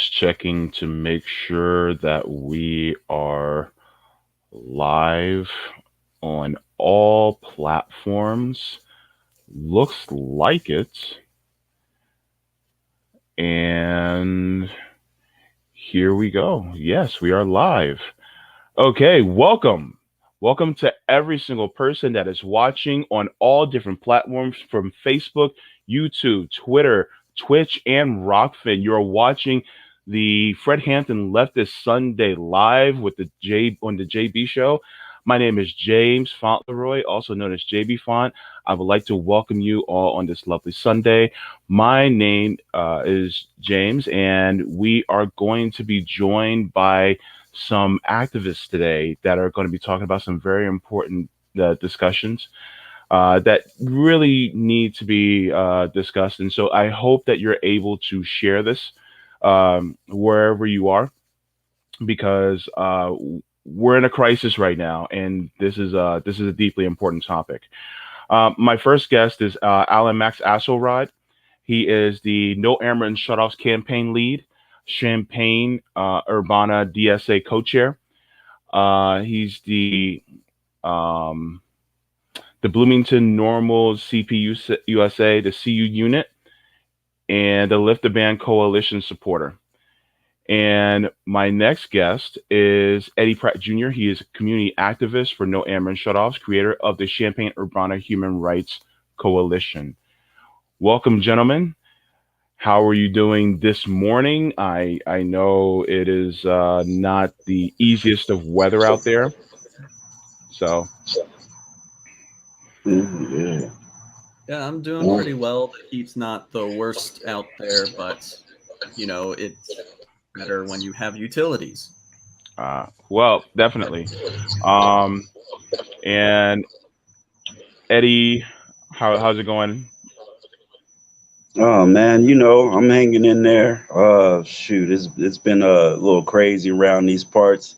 just checking to make sure that we are live on all platforms. Looks like it. And here we go. Yes, we are live. Okay, welcome. Welcome to every single person that is watching on all different platforms from Facebook, YouTube, Twitter, Twitch, and Rockfin. You're watching the Fred Hampton Leftist Sunday Live with the J on the JB Show. My name is James Fauntleroy, also known as JB Font. I would like to welcome you all on this lovely Sunday. My name is James, and we are going to be joined by some activists today that are going to be talking about some very important discussions that really need to be discussed. And so I hope that you're able to share this wherever you are, because we're in a crisis right now, and this is a deeply important topic. My first guest is Alan Max Asselrod. He is the No Amarin Shutoffs campaign lead, Champaign Urbana DSA co-chair. He's um, the Bloomington Normal CPU USA, the CU unit, and the Lift the Ban Coalition supporter. And my next guest is Eddie Pratt Jr. He is a community activist for No Amarin Shutoffs, creator of the Champaign Urbana Human Rights Coalition. Welcome, gentlemen. How are you doing this morning? I know it is not the easiest of weather out there. So, Yeah. Yeah, I'm doing pretty well. The heat's not the worst out there, but it's better when you have utilities. well, definitely. Um, and Eddie, how's it going? Oh man, I'm hanging in there. Shoot, it's been a little crazy around these parts.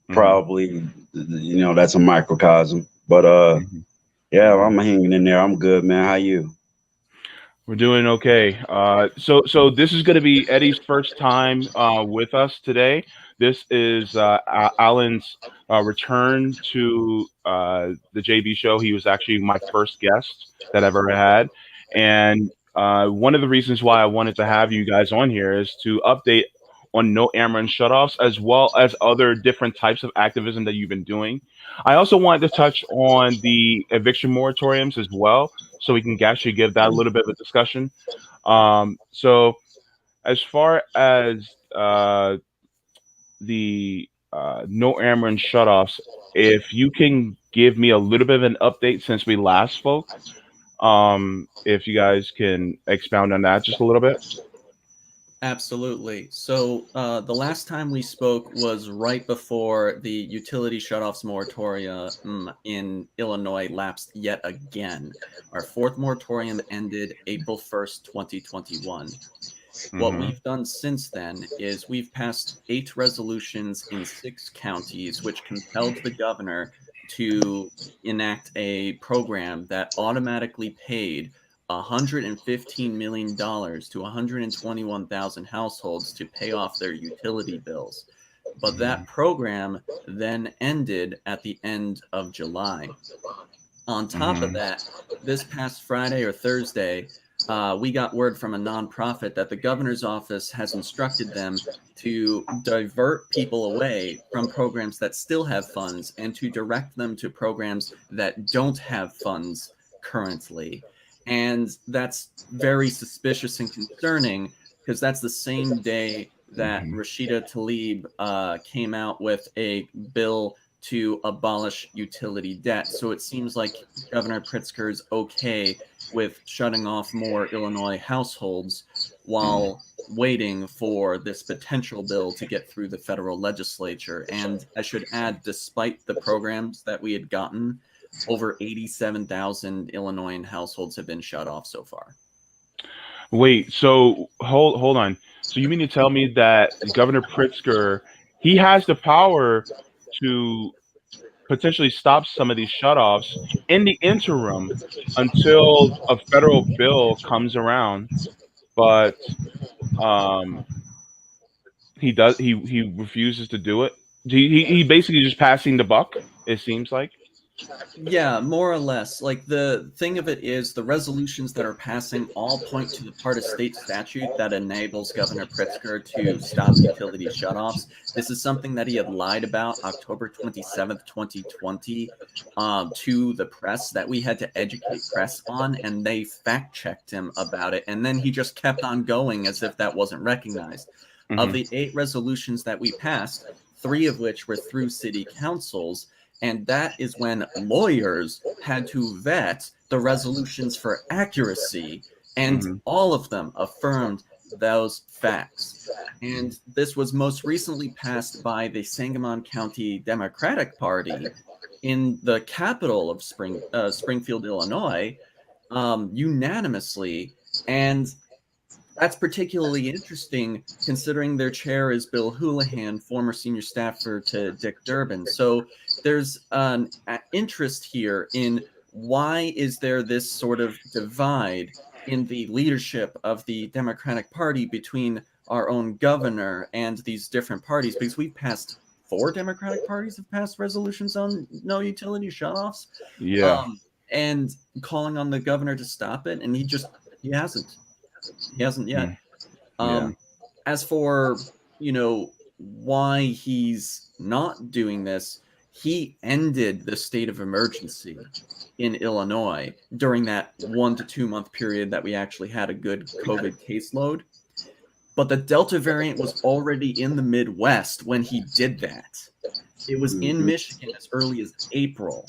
Hmm. Probably, that's a microcosm. But Hmm. yeah, Hmm. I'm hanging in there. I'm good, man. How you? We're doing okay. So this is going to be Eddie's first time with us today. This is Alan's return to the JB show. He was actually my first guest that I've ever had, and one of the reasons why I wanted to have you guys on here is to update on No Amarin Shutoffs as well as other different types of activism that you've been doing. I also wanted to touch on the eviction moratoriums as well, so we can actually give that a little bit of a discussion. So as far as the No Amarin Shutoffs, if you can give me a little bit of an update since we last spoke, if you guys can expound on that just a little bit. Absolutely. So the last time we spoke was right before the utility shutoffs moratorium in Illinois lapsed yet again. Our fourth moratorium ended April 1st, 2021. What Hmm. we've done since then is we've passed 8 resolutions in 6 counties, which compelled the governor to enact a program that automatically paid $115 million to 121,000 households to pay off their utility bills. But that program then ended at the end of July. On top of Hmm. that, this past Friday or Thursday, we got word from a nonprofit that the governor's office has instructed them to divert people away from programs that still have funds and to direct them to programs that don't have funds currently. And that's very suspicious and concerning because that's the same day that Hmm. Rashida Tlaib came out with a bill to abolish utility debt. So it seems like Governor Pritzker's okay with shutting off more Illinois households while waiting for this potential bill to get through the federal legislature. And I should add, despite the programs that we had gotten, over 87,000 Illinoisan households have been shut off so far. Wait, so hold on. So you mean to tell me that Governor Pritzker, he has the power to potentially stop some of these shutoffs in the interim until a federal bill comes around, but um, He does. He refuses to do it. He basically just passing the buck. It seems like. Yeah, more or less. Like the thing of it is, the resolutions that are passing all point to the part of state statute that enables Governor Pritzker to stop utility shutoffs. This is something that he had lied about October 27th, 2020, to the press that we had to educate press on, and they fact checked him about it. And then he just kept on going as if that wasn't recognized. Of the 8 resolutions that we passed, 3 of which were through city councils. And that is when lawyers had to vet the resolutions for accuracy, and all of them affirmed those facts. And this was most recently passed by the Sangamon County Democratic Party in the capital of Springfield, Illinois, unanimously. And that's particularly interesting considering their chair is Bill Houlihan, former senior staffer to Dick Durbin. So there's an interest here in why is there this sort of divide in the leadership of the Democratic Party between our own governor and these different parties, because we've passed 4 Democratic parties have passed resolutions on no utility shutoffs. Yeah. And calling on the governor to stop it, and he hasn't. He hasn't yet. Yeah. As for, why he's not doing this, he ended the state of emergency in Illinois during that 1 to 2 month period that we actually had a good COVID caseload. But the Delta variant was already in the Midwest when he did that. It was in Michigan as early as April.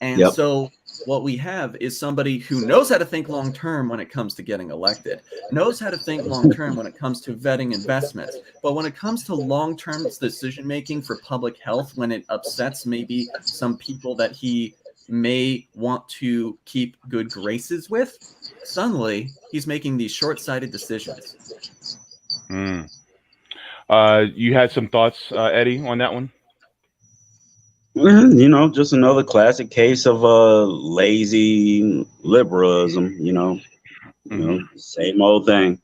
And so what we have is somebody who knows how to think long term when it comes to getting elected, knows how to think long term when it comes to vetting investments. But when it comes to long term decision making for public health, when it upsets maybe some people that he may want to keep good graces with, suddenly he's making these short sighted decisions. Mm. You had some thoughts, Eddie, on that one? Just another classic case of lazy liberalism. Same old thing.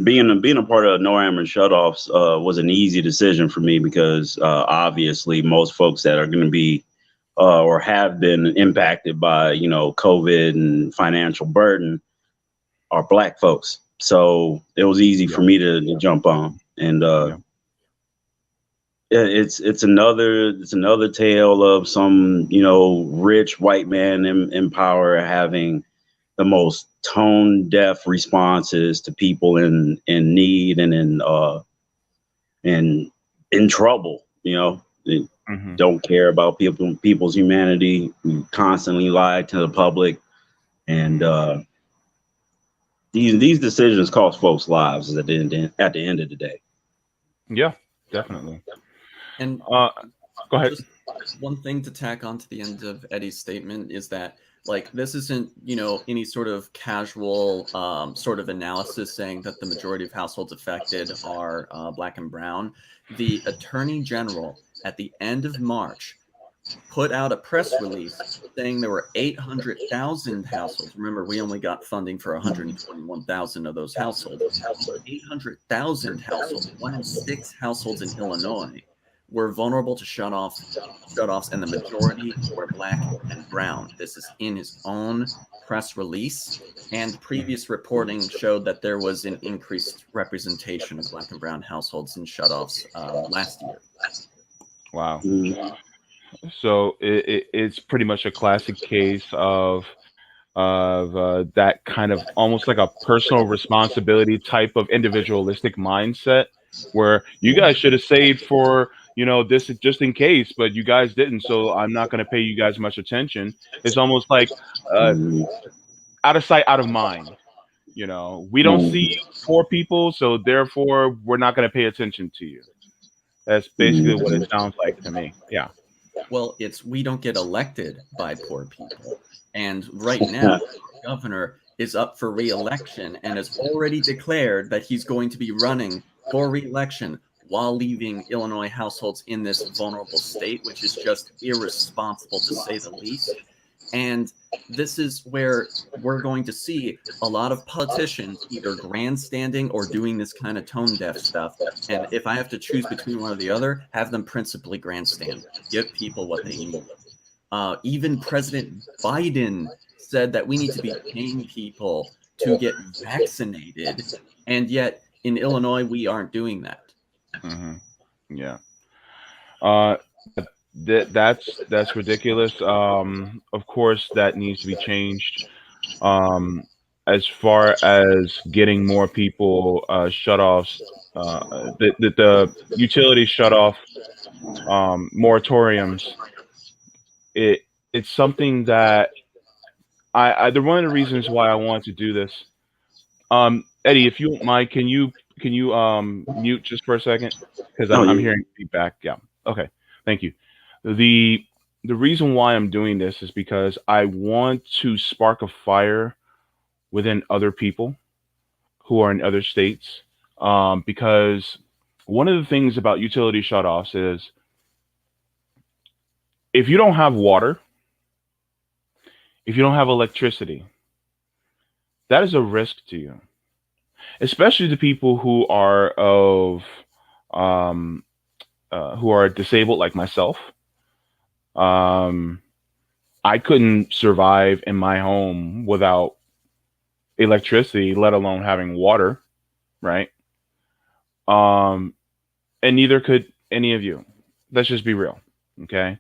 Being a part of NORAM and shutoffs was an easy decision for me because obviously most folks that are going to be or have been impacted by COVID and financial burden are Black folks. So it was easy for me to jump on, and it's another tale of some rich white man in power having the most tone deaf responses to people in need and in trouble. They don't care about people's humanity. We constantly lie to the public, and these decisions cost folks lives at the end of the day. Yeah, definitely. And go ahead. Just one thing to tack on to the end of Eddie's statement is that, like, this isn't, any sort of casual sort of analysis saying that the majority of households affected are Black and brown. The Attorney General at the end of March put out a press release saying there were 800,000 households. Remember, we only got funding for 121,000 of those households. 800,000 households, 1 in 6 households in Illinois, were vulnerable to shutoffs, and the majority were Black and brown. This is in his own press release, and previous reporting showed that there was an increased representation of Black and brown households in shutoffs last year. Wow. So it's pretty much a classic case of that kind of almost like a personal responsibility type of individualistic mindset, where you guys should have saved for this just in case, but you guys didn't, so I'm not going to pay you guys much attention. It's almost like out of sight, out of mind. We don't see poor people, so therefore we're not going to pay attention to you. That's basically what it sounds like to me. Yeah. Well, we don't get elected by poor people. And right now, the governor is up for re-election and has already declared that he's going to be running for re-election while leaving Illinois households in this vulnerable state, which is just irresponsible to say the least. And this is where we're going to see a lot of politicians either grandstanding or doing this kind of tone deaf stuff. And if I have to choose between one or the other, have them principally grandstand, give people what they need. Even President Biden said that we need to be paying people to get vaccinated. And yet in Illinois, we aren't doing that. Yeah. Uh, that's ridiculous. Of course, that needs to be changed. Um, as far as getting more people shut-offs, the utility shut-off moratoriums, it's something that they're one of the reasons why I wanted to do this. Eddie, if you don't mind, can you mute just for a second because No, I'm you. hearing feedback. Yeah. Okay. Thank you. The the reason why I'm doing this is because I want to spark a fire within other people who are in other states. Because one of the things about utility shutoffs is if you don't have water, if you don't have electricity, that is a risk to you, especially the people um, who are disabled like myself. Um, I couldn't survive in my home without electricity, let alone having water, right? Um, and neither could any of you. Let's just be real, okay?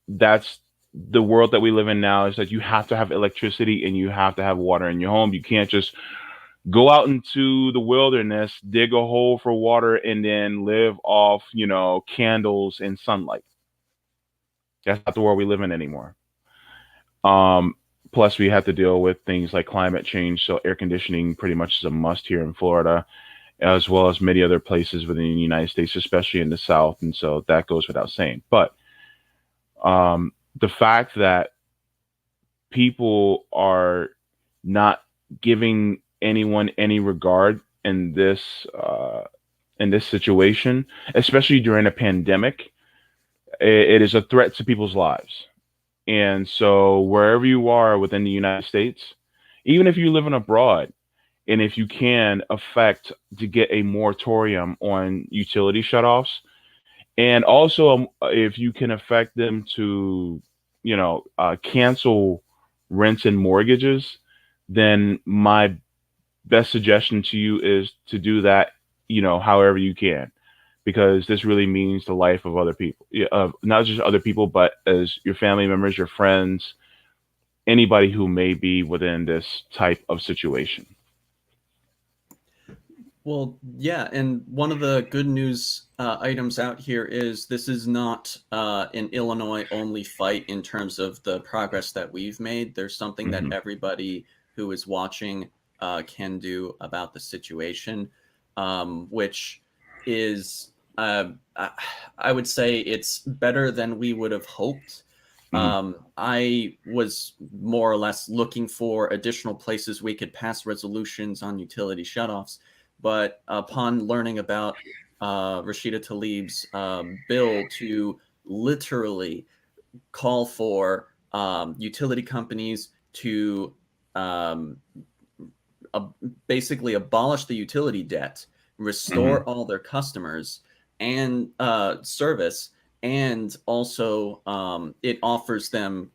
That's the world that we live in now is that you have to have electricity and you have to have water in your home. You can't just go out into the wilderness, dig a hole for water, and then live off, candles and sunlight. That's not the world we live in anymore. Um, Plus, we have to deal with things like climate change. So, air conditioning pretty much is a must here in Florida, as well as many other places within the United States, especially in the South. And so that goes without saying. But the fact that people are not giving anyone any regard in this situation, especially during a pandemic, it is a threat to people's lives. And so wherever you are within the United States, even if you live in abroad, and if you can affect to get a moratorium on utility shutoffs, and also if you can affect them to, cancel rents and mortgages, then my best suggestion to you is to do that, however you can, because this really means the life of other people, not just other people, but as your family members, your friends, anybody who may be within this type of situation. Well, yeah, and one of the good news items out here is this is not an Illinois only fight in terms of the progress that we've made. There's something that Hmm. everybody who is watching can do about the situation, which is, I would say it's better than we would have hoped. Hmm. I was more or less looking for additional places we could pass resolutions on utility shutoffs. But upon learning about Rashida Tlaib's bill to literally call for utility companies to um, basically abolish the utility debt, Hmm. restore all their customers and service, and also it offers them,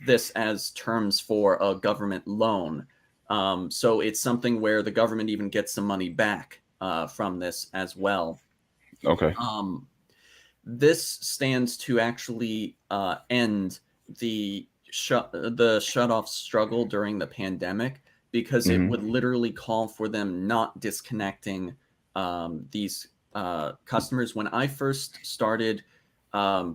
this as terms for a government loan. So it's something where the government even gets some money back from this as well. Okay. Um, this stands to actually end the shut-off struggle during the pandemic, because it Hmm. would literally call for them not disconnecting these customers. When I first started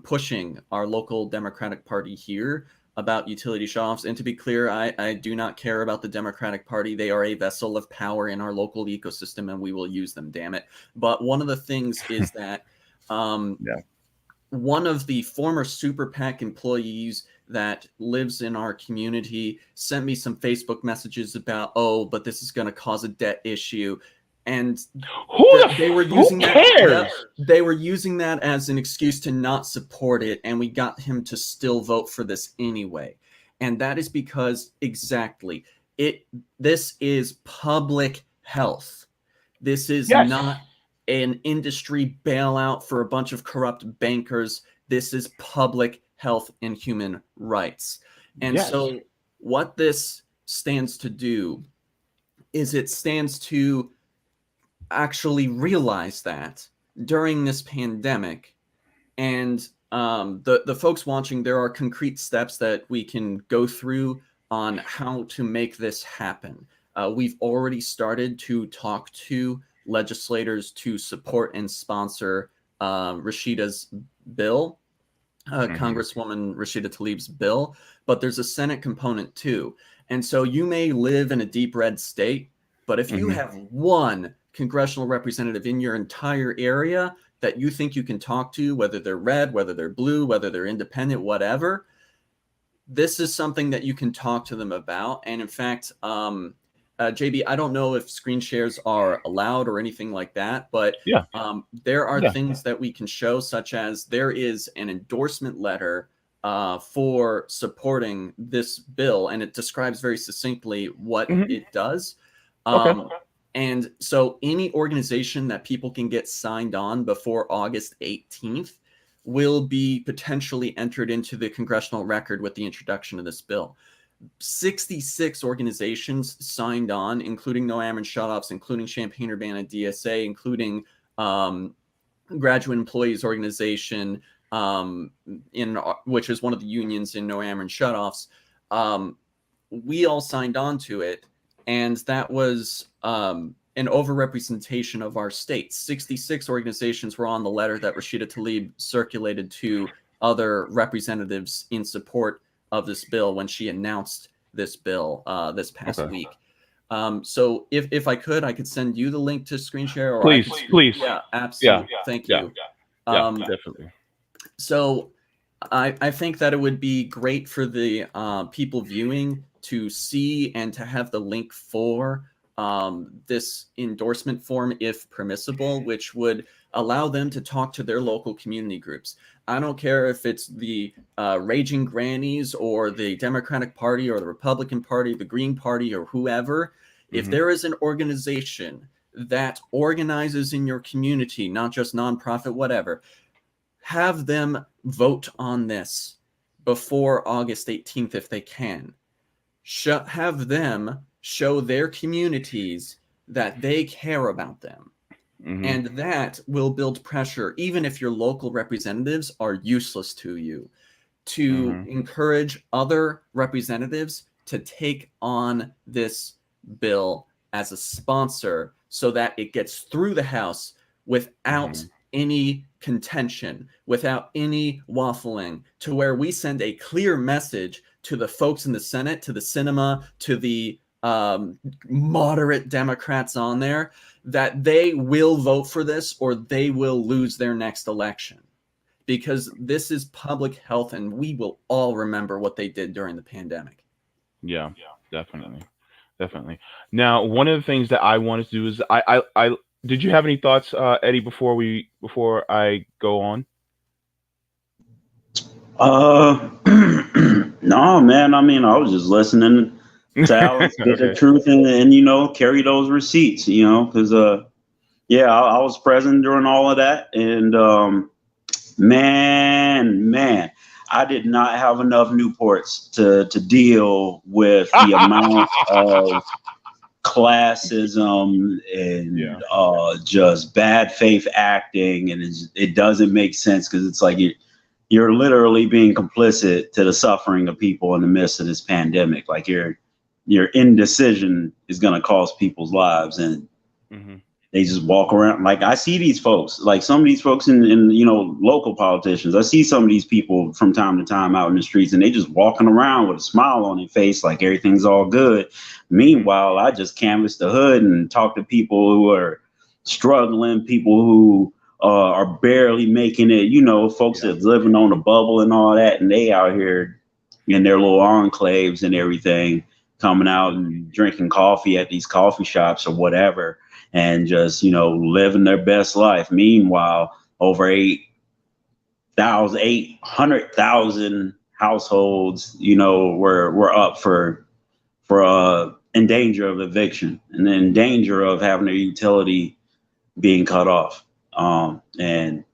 pushing our local Democratic Party here about utility shutoffs, and to be clear, I do not care about the Democratic Party. They are a vessel of power in our local ecosystem, and we will use them, damn it. But one of the things is that um, Yeah. one of the former Super PAC employees that lives in our community sent me some Facebook messages about, oh, but this is going to cause a debt issue. And Who using cares? they were using that as an excuse to not support it, and we got him to still vote for this anyway. And that is because exactly this is public health. This is not an industry bailout for a bunch of corrupt bankers. This is public health and human rights. And so what this stands to do is it stands to actually realize that during this pandemic. And the folks watching, there are concrete steps that we can go through on how to make this happen. We've already started to talk to legislators to support and sponsor Rashida's bill, Congresswoman Rashida Tlaib's bill, but there's a Senate component too. And so you may live in a deep red state, but if you have one congressional representative in your entire area that you think you can talk to, whether they're red, whether they're blue, whether they're independent, whatever, this is something that you can talk to them about. And in fact, JB, I don't know if screen shares are allowed or anything like that, but there are things that we can show, such as there is an endorsement letter for supporting this bill, and it describes very succinctly what it does. And so any organization that people can get signed on before August 18th will be potentially entered into the congressional record with the introduction of this bill. 66 organizations signed on, including No Ameren Shutoffs, including Champaign-Urbana DSA, including Graduate Employees Organization, which is one of the unions in No Ameren Shutoffs. We all signed on to it, and that was an overrepresentation of our state. 66 organizations were on the letter that Rashida Tlaib circulated to other representatives in support of this bill when she announced this bill this past week. So if I could send you the link to screen share. Or please. Yeah, absolutely. Yeah. Thank you. Definitely. So I think that it would be great for the people viewing to see and to have the link for this endorsement form, if permissible, which would allow them to talk to their local community groups. I don't care if it's the Raging Grannies or the Democratic Party or the Republican Party, the Green Party, or whoever. If there is an organization that organizes in your community, not just nonprofit, whatever, have them vote on this before August 18th if they can. Have them show their communities that they care about them. And that will build pressure, even if your local representatives are useless to you, to encourage other representatives to take on this bill as a sponsor so that it gets through the House without any contention, without any waffling, to where we send a clear message to the folks in the Senate, to the cinema, to the moderate Democrats on there, that they will vote for this or they will lose their next election, because this is public health and we will all remember what they did during the pandemic. Yeah, definitely. Now, one of the things that I wanted to do is I did you have any thoughts, Eddie, before I go on? No, man. I mean, I was just listening to Alex get the truth and carry those receipts, because I was present during all of that, and man, I did not have enough Newports to deal with the amount of classism and just bad faith acting, and it doesn't make sense, because it's like you're literally being complicit to the suffering of people in the midst of this pandemic. Like your indecision is going to cost people's lives, and they just walk around. Like, I see these folks, like some of these folks in local politicians. I see some of these people from time to time out in the streets, and they just walking around with a smile on their face, like everything's all good. Meanwhile, I just canvass the hood and talk to people who are struggling, people who are barely making it, folks that's living on a bubble and all that, and they out here in their little enclaves and everything, coming out and drinking coffee at these coffee shops or whatever. and just, living their best life. Meanwhile, over 800,000 households, were up for in danger of eviction and in danger of having their utility being cut off. And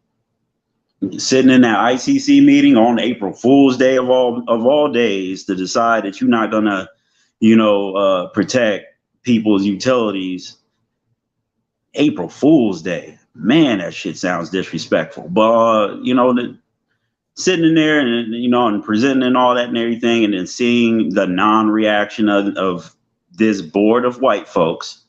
sitting in that ICC meeting on April Fool's Day of all days to decide that you're not gonna, protect people's utilities. April Fool's Day, man, that shit sounds disrespectful. But sitting in there and presenting all that and everything, and then seeing the non-reaction of this board of white folks,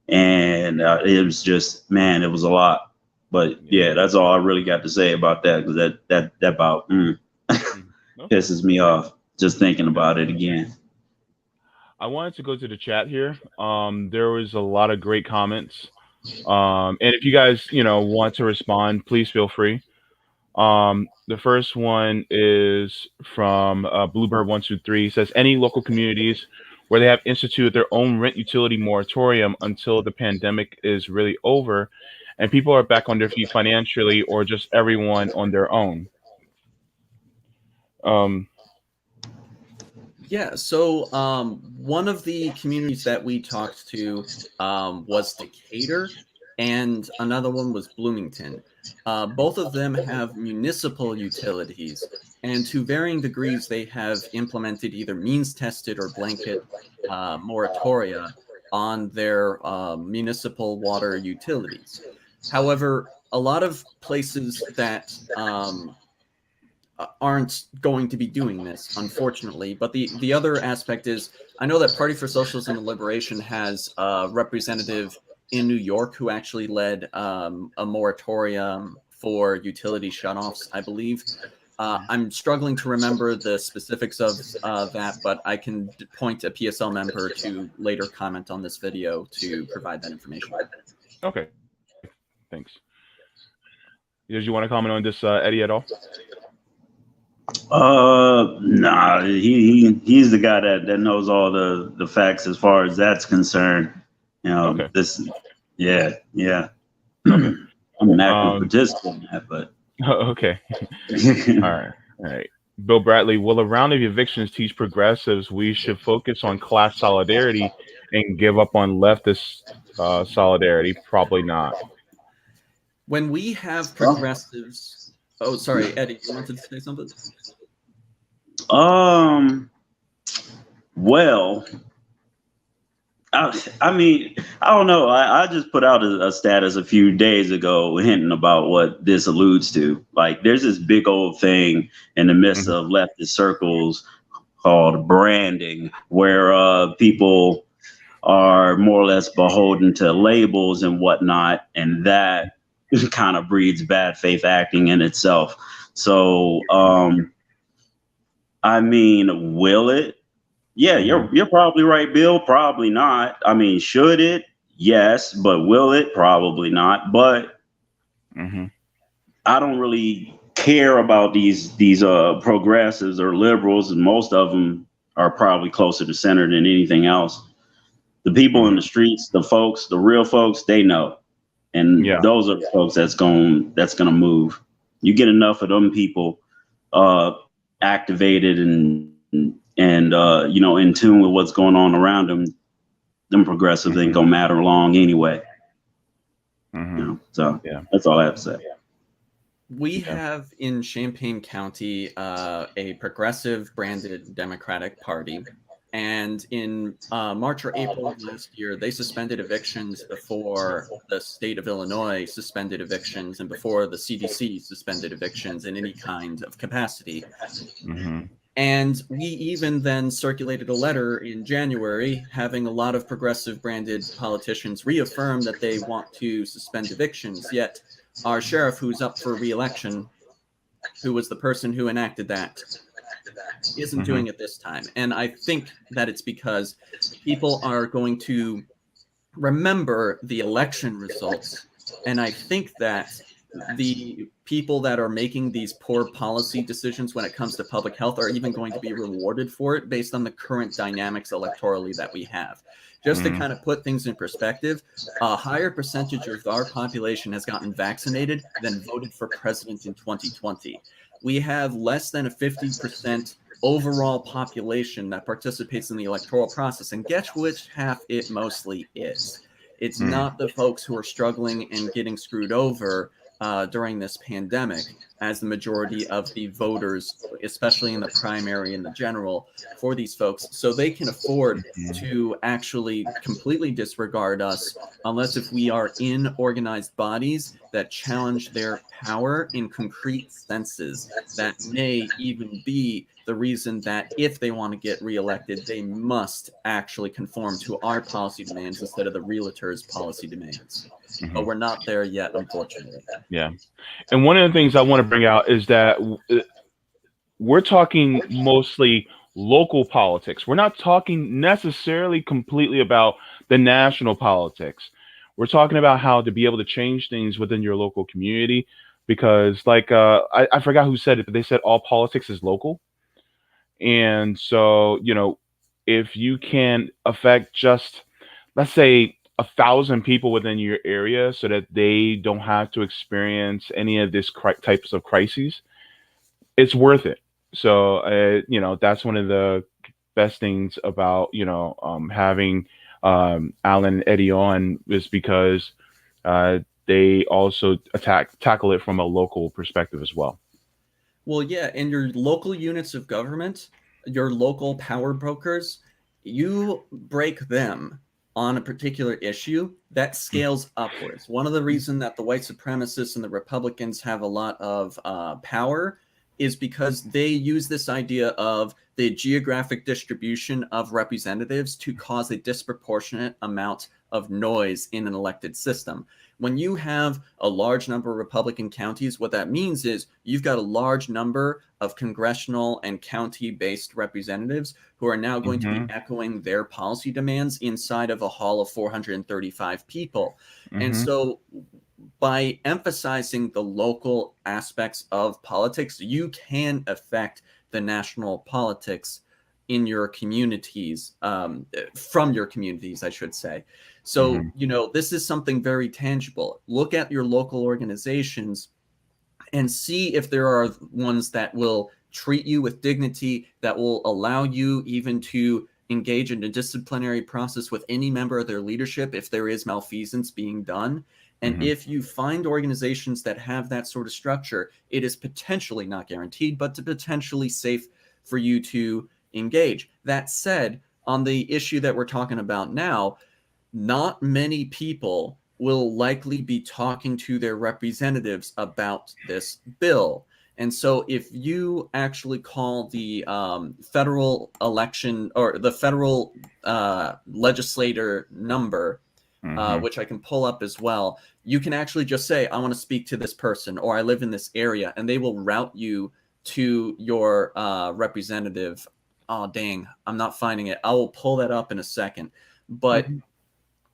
and it was just, man, it was a lot. But yeah, that's all I really got to say about that, because that about pisses me off just thinking about it again. I wanted to go to the chat here. There was a lot of great comments. And if you guys, want to respond, please feel free. The first one is from Bluebird123. Says any local communities where they have instituted their own rent utility moratorium until the pandemic is really over and people are back on their feet financially, or just everyone on their own. Yeah, so one of the communities that we talked to was Decatur, and another one was Bloomington. Both of them have municipal utilities, and to varying degrees, they have implemented either means-tested or blanket moratoria on their municipal water utilities. However, a lot of places that aren't going to be doing this, unfortunately. But the other aspect is, I know that Party for Socialism and Liberation has a representative in New York who actually led a moratorium for utility shutoffs, I believe. I'm struggling to remember the specifics of that, but I can point a PSL member to later comment on this video to provide that information. Okay, thanks. Did you want to comment on this, Eddie, at all? Nah, he's the guy that knows all the facts as far as that's concerned. Okay. Yeah. Okay. I'm an active participant in that, but okay. All right. Bill Bradley, will a round of evictions teach progressives we should focus on class solidarity and give up on leftist solidarity? Probably not. When we have progressives, oh, sorry, Eddie, you wanted to say something? Well, I mean, I don't know. I just put out a status a few days ago hinting about what this alludes to. Like, there's this big old thing in the midst of leftist circles called branding, where people are more or less beholden to labels and whatnot, and that kind of breeds bad faith acting in itself. So, I mean, will it? Yeah, you're probably right, Bill. Probably not. I mean, should it? Yes, but will it? Probably not. But I don't really care about these progressives or liberals, and most of them are probably closer to center than anything else. The people in the streets, the folks, the real folks, they know, and those are the folks that's gonna move. You get enough of them people activated and in tune with what's going on around them progressives ain't gonna matter long anyway. So that's all I have to say. We have in Champaign County a progressive branded Democratic Party, and in March or April of last year, they suspended evictions before the state of Illinois suspended evictions and before the CDC suspended evictions in any kind of capacity. And we even then circulated a letter in January having a lot of progressive branded politicians reaffirm that they want to suspend evictions. Yet our sheriff, who's up for re-election, who was the person who enacted that, isn't doing it this time. And I think that it's because people are going to remember the election results. And I think that the people that are making these poor policy decisions when it comes to public health are even going to be rewarded for it based on the current dynamics electorally that we have. Just to kind of put things in perspective, a higher percentage of our population has gotten vaccinated than voted for president in 2020. We have less than a 50% overall population that participates in the electoral process, and guess which half it mostly is. It's not the folks who are struggling and getting screwed over during this pandemic as the majority of the voters, especially in the primary and the general, for these folks. So they can afford to actually completely disregard us unless if we are in organized bodies that challenge their power in concrete senses. That may even be the reason that if they want to get reelected, they must actually conform to our policy demands instead of the realtors' policy demands. But we're not there yet, unfortunately. Yeah. And one of the things I want to bring out is that we're talking mostly local politics. We're not talking necessarily completely about the national politics. We're talking about how to be able to change things within your local community because, like, I forgot who said it, but they said all politics is local. And so, if you can affect just, let's say, 1,000 people within your area so that they don't have to experience any of this types of crises, it's worth it. So, that's one of the best things about, having Alan and Eddie on is because they also tackle it from a local perspective as well. Well, yeah, and your local units of government, your local power brokers, you break them on a particular issue, that scales upwards. One of the reasons that the white supremacists and the Republicans have a lot of power is because they use this idea of the geographic distribution of representatives to cause a disproportionate amount of noise in an elected system. When you have a large number of Republican counties, what that means is you've got a large number of congressional and county-based representatives who are now going to be echoing their policy demands inside of a hall of 435 people. And so by emphasizing the local aspects of politics, you can affect the national politics in your communities, from your communities, I should say. So, this is something very tangible. Look at your local organizations and see if there are ones that will treat you with dignity, that will allow you even to engage in a disciplinary process with any member of their leadership if there is malfeasance being done. And if you find organizations that have that sort of structure, it is potentially not guaranteed, but potentially safe for you to engage. That said, on the issue that we're talking about now, not many people will likely be talking to their representatives about this bill. And so if you actually call the federal election or the federal legislator number, which I can pull up as well, you can actually just say, I want to speak to this person, or I live in this area, and they will route you to your representative. Oh, dang, I'm not finding it. I will pull that up in a second. But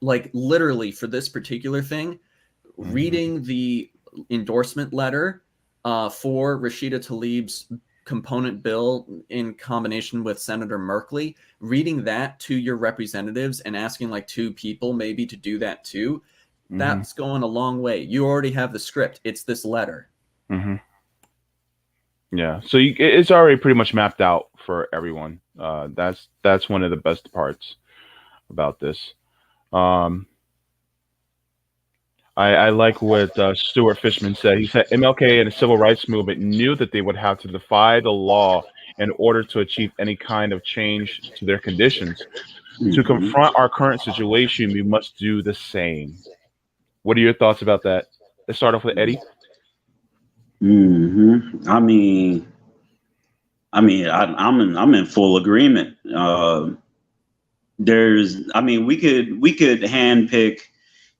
like literally for this particular thing, reading the endorsement letter for Rashida Tlaib's component bill in combination with Senator Merkley, reading that to your representatives and asking like 2 people maybe to do that too, that's going a long way. You already have the script. It's this letter. Yeah, so it's already pretty much mapped out for everyone. That's one of the best parts about this. I like what Stuart Fishman said. He said MLK and the civil rights movement knew that they would have to defy the law in order to achieve any kind of change to their conditions. To confront our current situation, we must do the same. What are your thoughts about that? Let's start off with Eddie. I mean, I'm in full agreement. We could handpick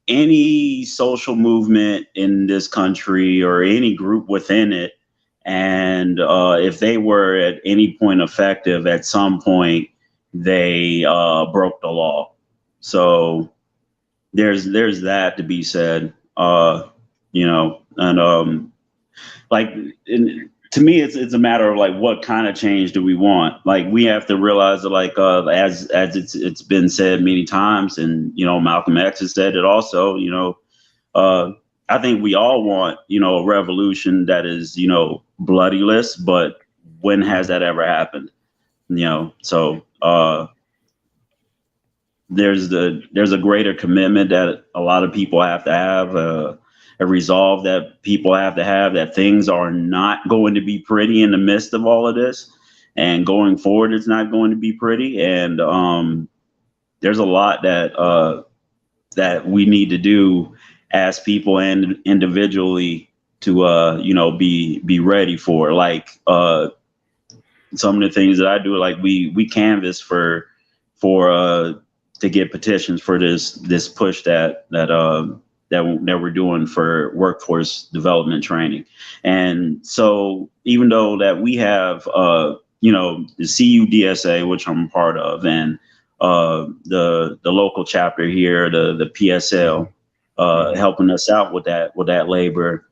any social movement in this country or any group within it, and if they were at any point effective, at some point they broke the law. So there's that to be said. And like to me, it's a matter of like what kind of change do we want? Like we have to realize that like as it's been said many times, and Malcolm X has said it also. I think we all want a revolution that is bloodiless, but when has that ever happened? So there's a greater commitment that a lot of people have to have, a resolve that people have to have, that things are not going to be pretty in the midst of all of this, and going forward it's not going to be pretty. And there's a lot that we need to do as people and individually to be ready for. Like some of the things that I do, like we canvass for to get petitions for this push that we're doing for workforce development training. And so even though that we have the CUDSA, which I'm a part of, and the local chapter here, the PSL, helping us out with that labor,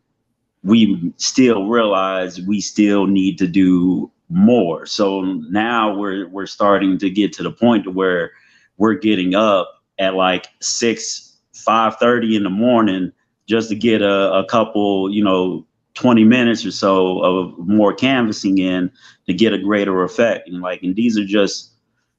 we still realize we still need to do more. So now we're starting to get to the point where we're getting up at like 5:30 in the morning just to get a couple 20 minutes or so of more canvassing in to get a greater effect. And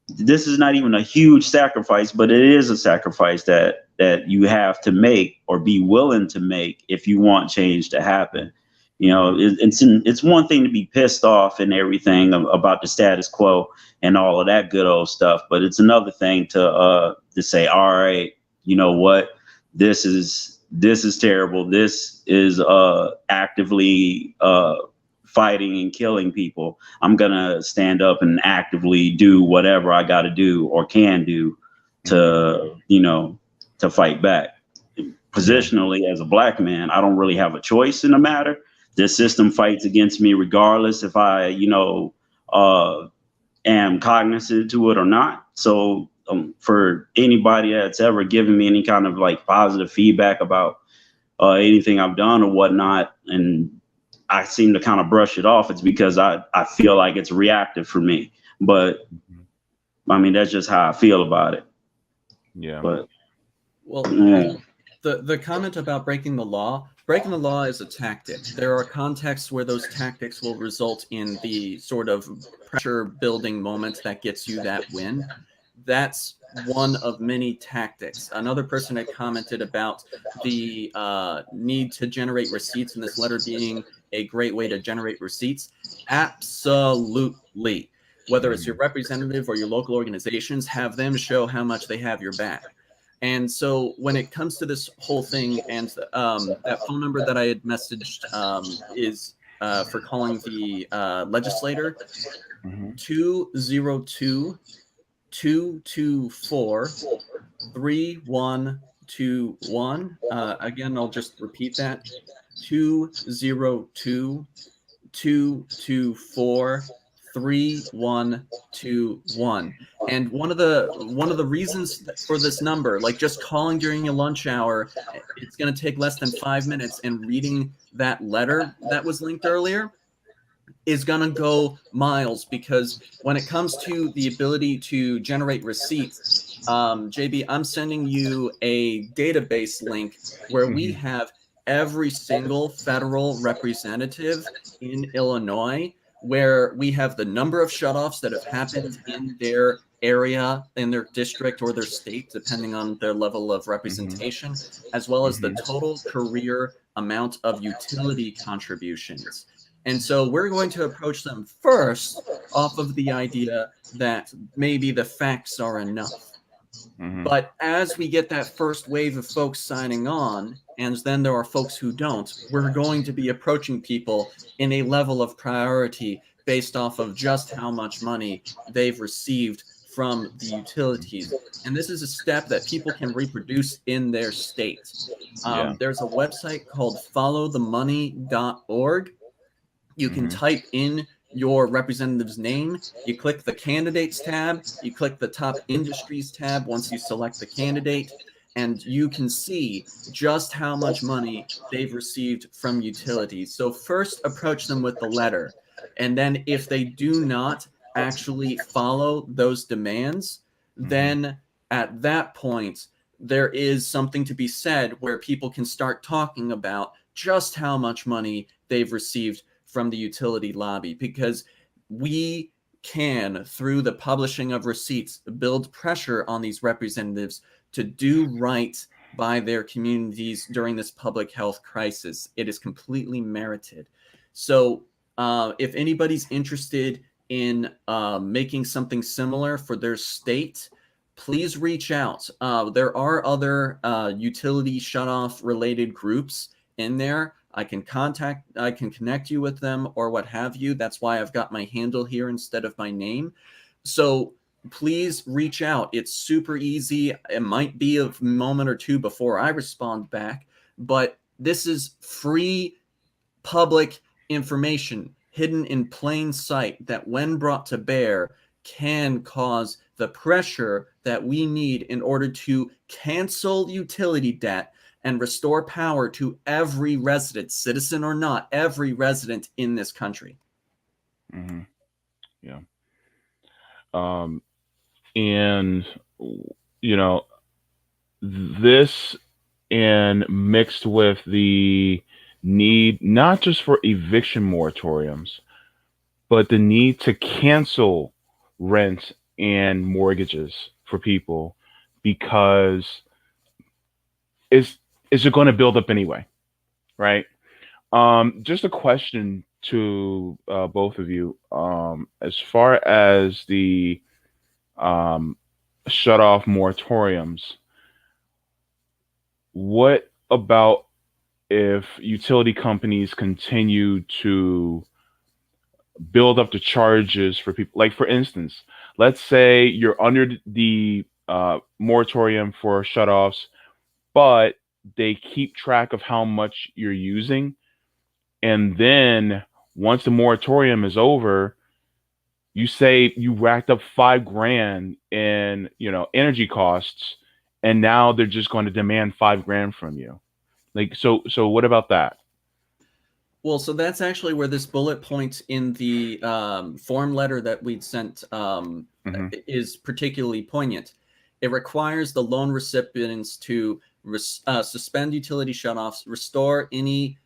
this is not even a huge sacrifice, but it is a sacrifice that you have to make or be willing to make if you want change to happen. It's one thing to be pissed off and everything about the status quo and all of that good old stuff, but it's another thing to say, all right, you know what, this is terrible. This is actively fighting and killing people. I'm gonna stand up and actively do whatever I got to do or can do to fight back. Positionally, as a Black man, I don't really have a choice in the matter. This system fights against me regardless if I am cognizant to it or not. So for anybody that's ever given me any kind of like positive feedback about anything I've done or whatnot, and I seem to kind of brush it off, it's because I feel like it's reactive for me. But I mean, that's just how I feel about it. Yeah. But the comment about breaking the law is a tactic. There are contexts where those tactics will result in the sort of pressure building moment that gets you that win. That's one of many tactics. Another person had commented about the need to generate receipts, and this letter being a great way to generate receipts. Absolutely. Whether it's your representative or your local organizations, have them show how much they have your back. And so when it comes to this whole thing, and that phone number that I had messaged is for calling the legislator, 202-224-3121. Again, I'll just repeat that. 202-224-3121. And one of the reasons for this number, like just calling during your lunch hour, it's going to take less than 5 minutes, and reading that letter that was linked earlier is going to go miles, because when it comes to the ability to generate receipts, JB, I'm sending you a database link where we have every single federal representative in Illinois, where we have the number of shutoffs that have happened in their area, in their district or their state, depending on their level of representation, as well as the total career amount of utility contributions. And so we're going to approach them first off of the idea that maybe the facts are enough. But as we get that first wave of folks signing on, and then there are folks who don't, we're going to be approaching people in a level of priority based off of just how much money they've received from the utilities. And this is a step that people can reproduce in their state. There's a website called followthemoney.org. You can type in your representative's name, you click the candidates tab, you click the top industries tab once you select the candidate, and you can see just how much money they've received from utilities. So first approach them with the letter, and then if they do not actually follow those demands, then at that point there is something to be said where people can start talking about just how much money they've received from the utility lobby, because we can, through the publishing of receipts, build pressure on these representatives to do right by their communities during this public health crisis. It is completely merited. So if anybody's interested in making something similar for their state, please reach out. There are other utility shutoff related groups in there. I can connect you with them or what have you. That's why I've got my handle here instead of my name. So please reach out. It's super easy. It might be a moment or two before I respond back, but this is free public information hidden in plain sight that, when brought to bear, can cause the pressure that we need in order to cancel utility debt and restore power to every resident, citizen or not, every resident in this country. Mm-hmm. Yeah. And, you know, this, and mixed with the need not just for eviction moratoriums, but the need to cancel rent and mortgages for people, because is it going to build up anyway, right? Just a question to both of you, as far as the shut off moratoriums, what about if utility companies continue to build up the charges for people? Like, for instance, let's say you're under the moratorium for shutoffs, but they keep track of how much you're using. And then once the moratorium is over, you say you racked up $5,000 in, energy costs, and now they're just going to demand $5,000 from you. Like, so what about that? Well, so that's actually where this bullet point in the form letter that we'd sent is particularly poignant. It requires the loan recipients to suspend utility shutoffs, restore any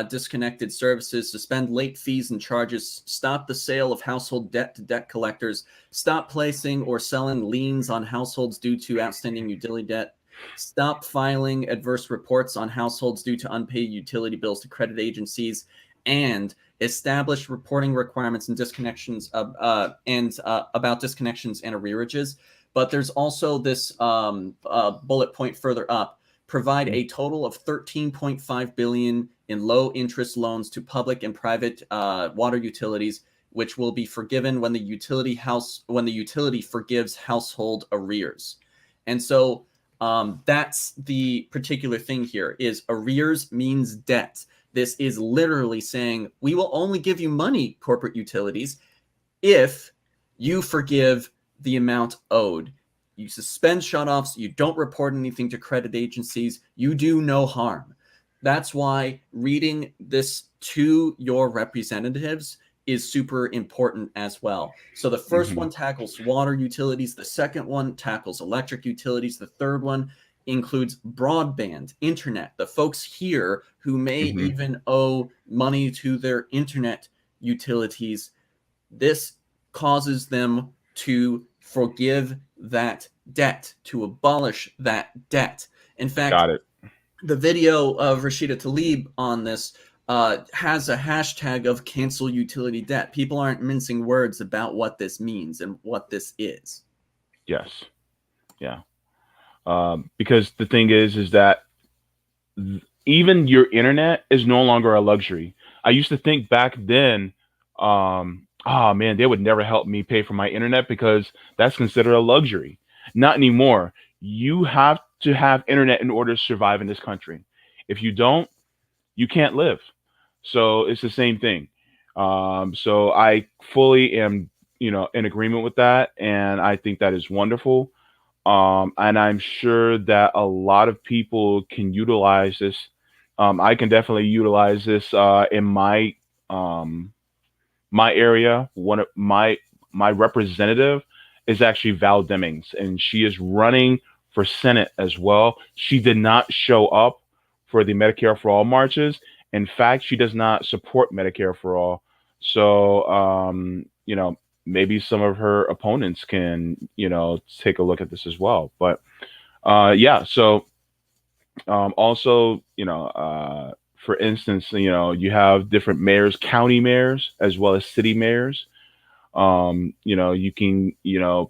disconnected services, suspend late fees and charges, stop the sale of household debt to debt collectors, stop placing or selling liens on households due to outstanding utility debt, stop filing adverse reports on households due to unpaid utility bills to credit agencies, and establish reporting requirements and disconnections about disconnections and arrearages. But there's also this bullet point further up: provide a total of $13.5 billion in low interest loans to public and private water utilities, which will be forgiven when the utility forgives household arrears. And so that's the particular thing here. Is arrears means debt. This is literally saying, we will only give you money, corporate utilities, if you forgive the amount owed. You suspend shutoffs, you don't report anything to credit agencies, you do no harm. That's why reading this to your representatives is super important as well. So the first one tackles water utilities, the second one tackles electric utilities, the third one includes broadband, internet, the folks here who may even owe money to their internet utilities. This causes them to forgive that debt, to abolish that debt. In fact, Got it. the video of Rashida Tlaib on this has a hashtag of cancel utility debt. People aren't mincing words about what this means and what this is. Yes. Yeah. Because the thing is that even your internet is no longer a luxury. I used to think back then, oh man, they would never help me pay for my internet because that's considered a luxury. Not anymore. You have to have internet in order to survive in this country. If you don't, you can't live. So it's the same thing. So I fully am, in agreement with that, and I think that is wonderful. And I'm sure that a lot of people can utilize this. I can definitely utilize this in um, my area. One of my representative is actually Val Demings, and she is running for Senate as well. She did not show up for the Medicare for All marches. In fact, she does not support Medicare for All. So, maybe some of her opponents can, take a look at this as well. But yeah, so also, for instance, you have different mayors, county mayors, as well as city mayors. You can,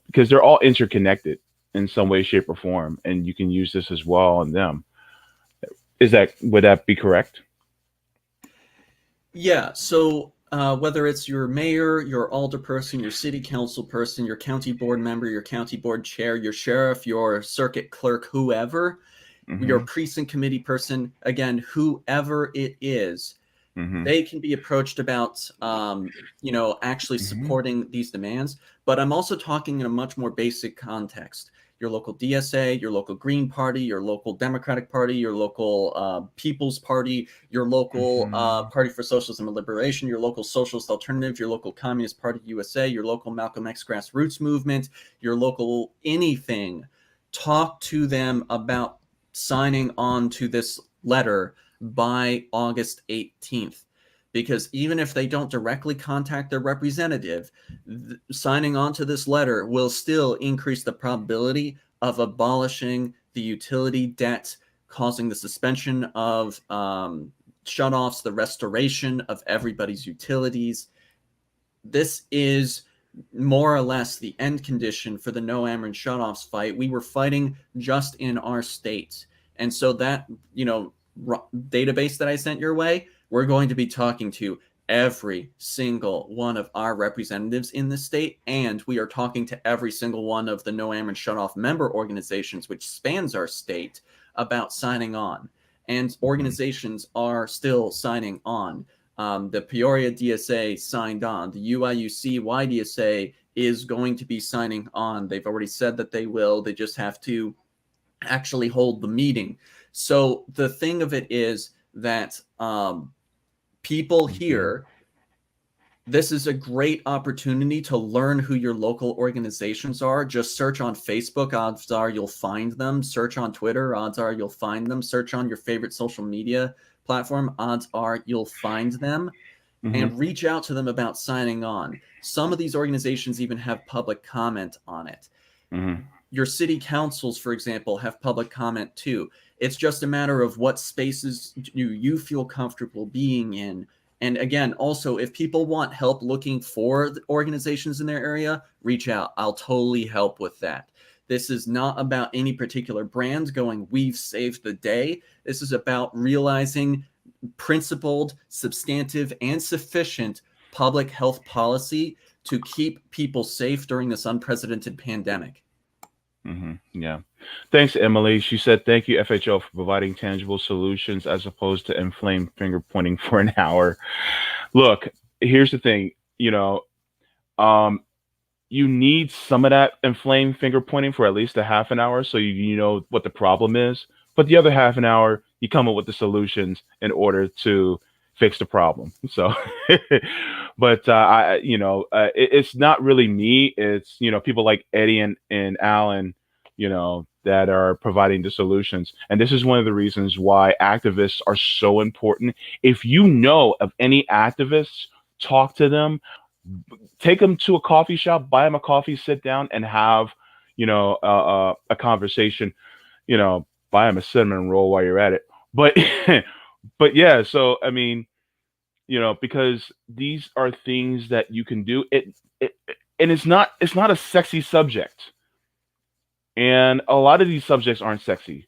because they're all interconnected in some way, shape, or form, and you can use this as well on them. Would that be correct? Yeah. So whether it's your mayor, your alderperson, your city council person, your county board member, your county board chair, your sheriff, your circuit clerk, whoever, your Mm-hmm. precinct committee person, again, whoever it is, Mm-hmm. they can be approached about, actually Mm-hmm. supporting these demands. But I'm also talking in a much more basic context. Your local DSA, your local Green Party, your local Democratic Party, your local People's Party, your local Mm-hmm. Party for Socialism and Liberation, your local Socialist Alternative, your local Communist Party USA, your local Malcolm X grassroots movement, your local anything. Talk to them about signing on to this letter by August 18th. Because even if they don't directly contact their representative, signing on to this letter will still increase the probability of abolishing the utility debt, causing the suspension of shutoffs, the restoration of everybody's utilities. This is more or less the end condition for the no Ameren shutoffs fight. We were fighting just in our state. And so that, database that I sent your way, we're going to be talking to every single one of our representatives in the state, and we are talking to every single one of the No Ameren Shutoff member organizations, which spans our state, about signing on. And organizations are still signing on. The Peoria DSA signed on. The UIUC YDSA is going to be signing on. They've already said that they will. They just have to actually hold the meeting. So the thing of it is that people here, this is a great opportunity to learn who your local organizations are. Just search on Facebook, odds are you'll find them. Search on Twitter, odds are you'll find them. Search on your favorite social media platform, odds are you'll find them. Mm-hmm. And reach out to them about signing on. Some of these organizations even have public comment on it. Mm-hmm. Your city councils, for example, have public comment too. It's just a matter of what spaces do you feel comfortable being in. And again, also, if people want help looking for organizations in their area, reach out. I'll totally help with that. This is not about any particular brand going, we've saved the day. This is about realizing principled, substantive, and sufficient public health policy to keep people safe during this unprecedented pandemic. Mm-hmm. Yeah. Thanks, Emily. She said, thank you, FHO, for providing tangible solutions as opposed to inflamed finger pointing for an hour. Look, here's the thing, um, you need some of that inflamed finger pointing for at least a half an hour so you know what the problem is. But the other half an hour, you come up with the solutions in order to fix the problem. So, but it's not really me. It's people like Eddie and Alan, that are providing the solutions. And this is one of the reasons why activists are so important. If you know of any activists, talk to them, take them to a coffee shop, buy them a coffee, sit down and have, a conversation, buy them a cinnamon roll while you're at it. But, but yeah, so, I mean, because these are things that you can do it and it's not a sexy subject. And a lot of these subjects aren't sexy,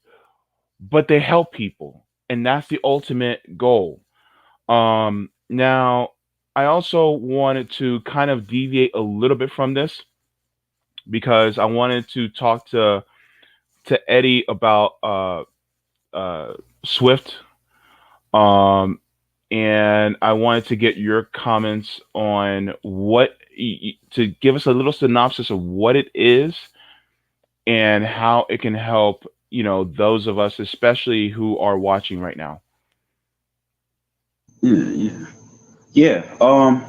but they help people. And that's the ultimate goal. Now, I also wanted to kind of deviate a little bit from this because I wanted to talk to Eddie about Swift, and I wanted to get your comments on to give us a little synopsis of what it is and how it can help, those of us, especially who are watching right now.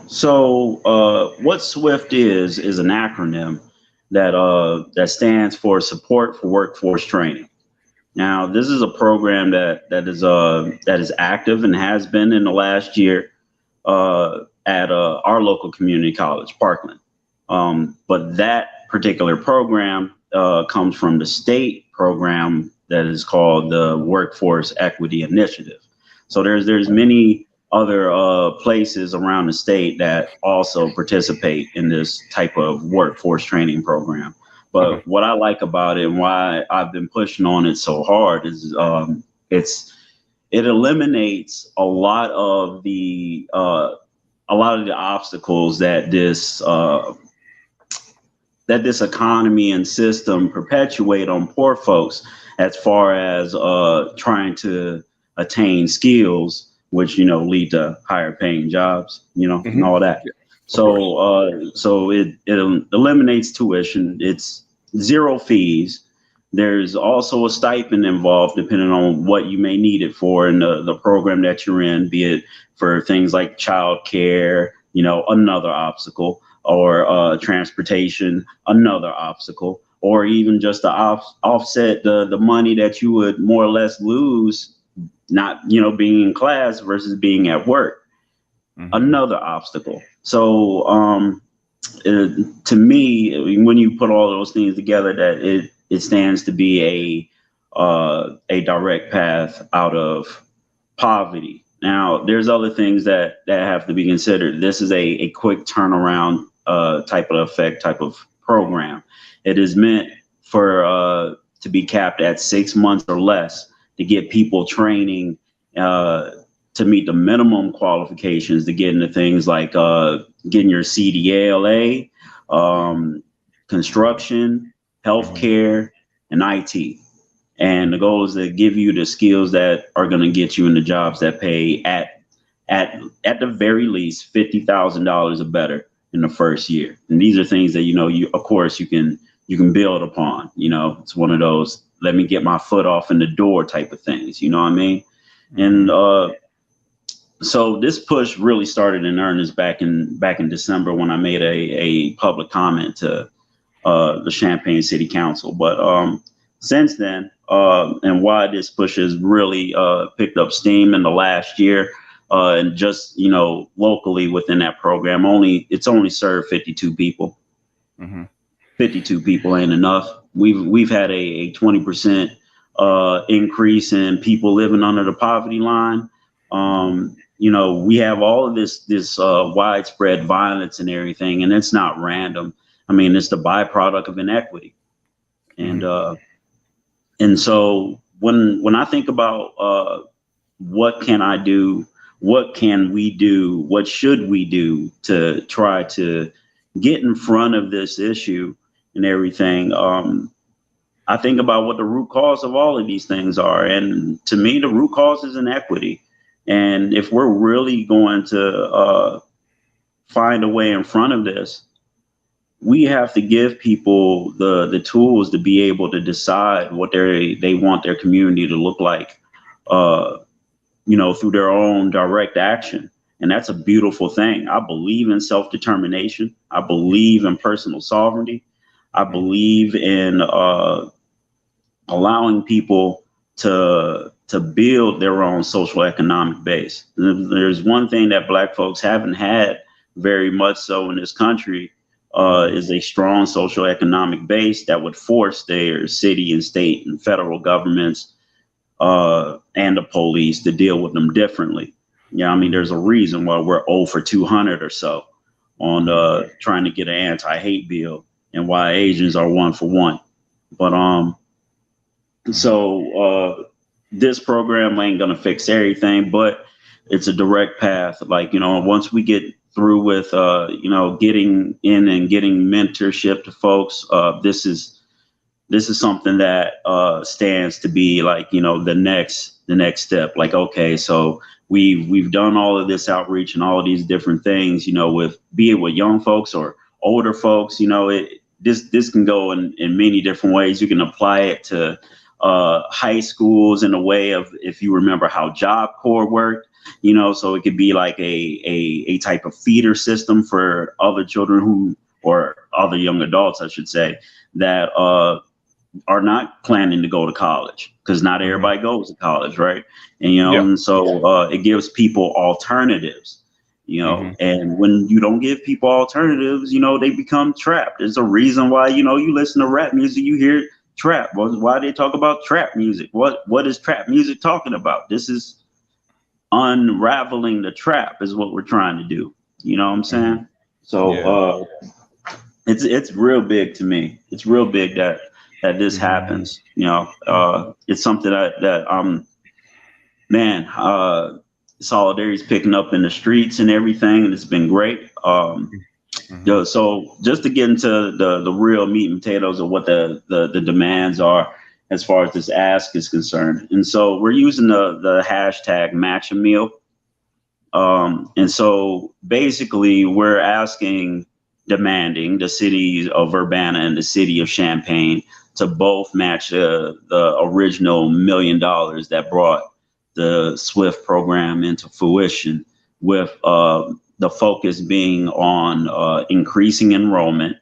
So what SWIFT is an acronym that stands for Support for Workforce Training. Now, this is a program that is active and has been in the last year at our local community college, Parkland. But that particular program comes from the state program that is called the Workforce Equity Initiative. So there's many other places around the state that also participate in this type of workforce training program. But what I like about it and why I've been pushing on it so hard is it eliminates a lot of the obstacles that this economy and system perpetuate on poor folks as far as trying to attain skills, which lead to higher paying jobs, and all that. So it eliminates tuition. It's zero fees. There's also a stipend involved depending on what you may need it for in the program that you're in, be it for things like childcare, another obstacle, or transportation, another obstacle, or even just to offset the money that you would more or less lose not, being in class versus being at work, another obstacle. So to me, when you put all those things together, that it stands to be a direct path out of poverty. Now, there's other things that have to be considered. This is a quick turnaround type of program. It is meant for to be capped at 6 months or less to get people training to meet the minimum qualifications to get into things like getting your CDLA, construction, healthcare, and IT. And the goal is to give you the skills that are going to get you into jobs that pay at the very least $50,000 or better in the first year. And these are things that you of course you can build upon. It's one of those let me get my foot off in the door type of things. You know what I mean? And so this push really started in earnest back in December when I made a public comment to the Champaign City Council. But since then, and why this push has really picked up steam in the last year, and just locally within that program, it's only served 52 people. 52 people ain't enough. We've had a 20% increase in people living under the poverty line. We have all of this widespread violence and everything, and it's not random. I mean, it's the byproduct of inequity. And so when I think about what can I do, what can we do, what should we do to try to get in front of this issue and everything, I think about what the root cause of all of these things are. And to me, the root cause is inequity. And if we're really going to find a way in front of this, we have to give people the tools to be able to decide what they want their community to look like, through their own direct action. And that's a beautiful thing. I believe in self-determination. I believe in personal sovereignty. I believe in allowing people to build their own social economic base. There's one thing that Black folks haven't had very much so in this country, is a strong social economic base that would force their city and state and federal governments and the police to deal with them differently. I mean, there's a reason why we're 0 for 200 or so on trying to get an anti-hate bill, and why Asians are 1 for 1. But this program ain't gonna fix everything, but it's a direct path. Once we get through with getting in and getting mentorship to folks, this is something that stands to be the next step. Okay, so we've done all of this outreach and all of these different things, with be it with young folks or older folks, this can go in many different ways. You can apply it to high schools in a way of, if you remember how Job Corps worked, so it could be like a type of feeder system for other children or other young adults, I should say, that are not planning to go to college, because not everybody goes to college, right? And and so it gives people alternatives. And when you don't give people alternatives, they become trapped. There's a reason why, you listen to rap music, you hear trap. Why they talk about trap music? What is trap music talking about? This is unraveling the trap is what we're trying to do. You know what I'm saying? So it's real big to me. It's real big that this happens. It's something that solidarity is picking up in the streets and everything, and it's been great. So just to get into the real meat and potatoes of what the demands are as far as this ask is concerned. And so we're using the hashtag Matcha Meal. And so basically we're demanding the city of Urbana and the city of Champaign to both match the original $1 million that brought the SWFT program into fruition, with the focus being on increasing enrollment,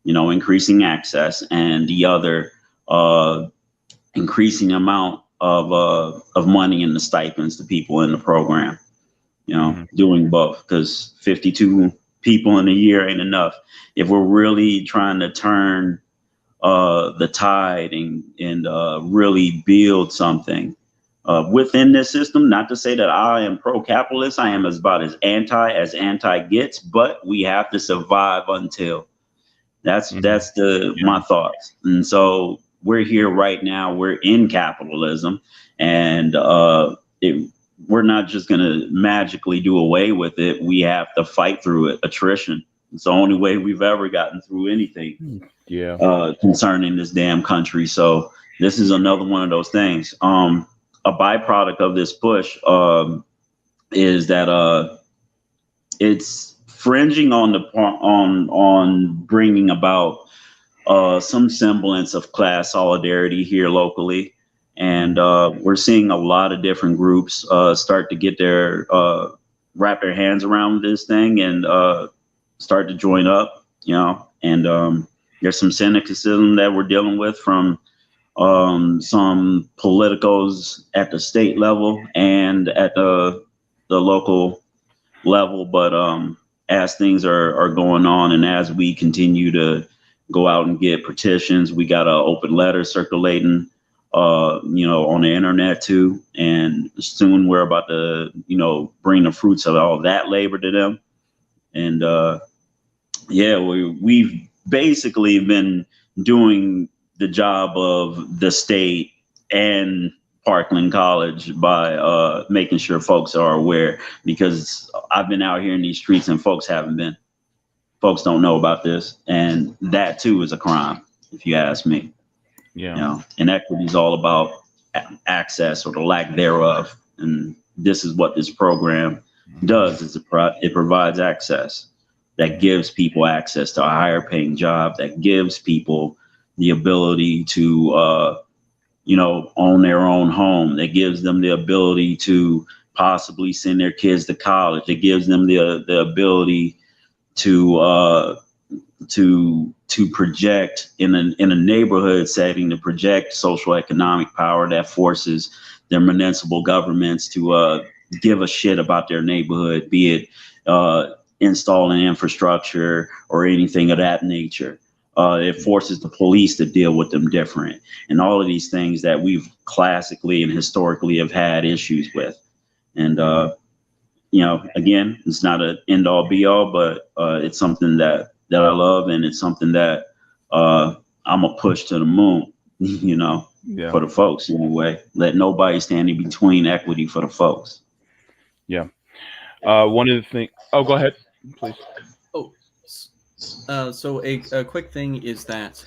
increasing access, and the other increasing amount of money in the stipends to people in the program. Doing both, because 52 people in a year ain't enough. If we're really trying to turn the tide and really build something within this system, not to say that I am pro-capitalist, I am about as anti gets, but we have to survive until. That's my thoughts. And so we're here right now. We're in capitalism, and we're not just going to magically do away with it. We have to fight through it. Attrition. It's the only way we've ever gotten through anything concerning this damn country. So this is another one of those things. A byproduct of this push is that it's fringing on bringing about some semblance of class solidarity here locally. And we're seeing a lot of different groups start to get wrap their hands around this thing and start to join up, and there's some cynicism that we're dealing with from some politicos at the state level and at the local level. But as things are going on, and as we continue to go out and get petitions, we got an open letter circulating on the internet too, and soon we're about to bring the fruits of all that labor to them. And we've basically been doing the job of the state and Parkland College by making sure folks are aware, because I've been out here in these streets and folks don't know about this, and that too is a crime, if you ask me. And equity is all about access, or the lack thereof. And this is what this program does, is it provides access that gives people access to a higher paying job, that gives people the ability to, own their own home, that gives them the ability to possibly send their kids to college. It gives them the ability to project in a neighborhood setting, to project social economic power that forces their municipal governments to give a shit about their neighborhood, be it installing infrastructure or anything of that nature. It forces the police to deal with them different, and all of these things that we've classically and historically have had issues with. And again, it's not an end all be all, but it's something that I love, and it's something that I'm a push to the moon, for the folks anyway. Let nobody stand in between equity for the folks. Yeah. One of the things. Oh, go ahead, please. So a quick thing is that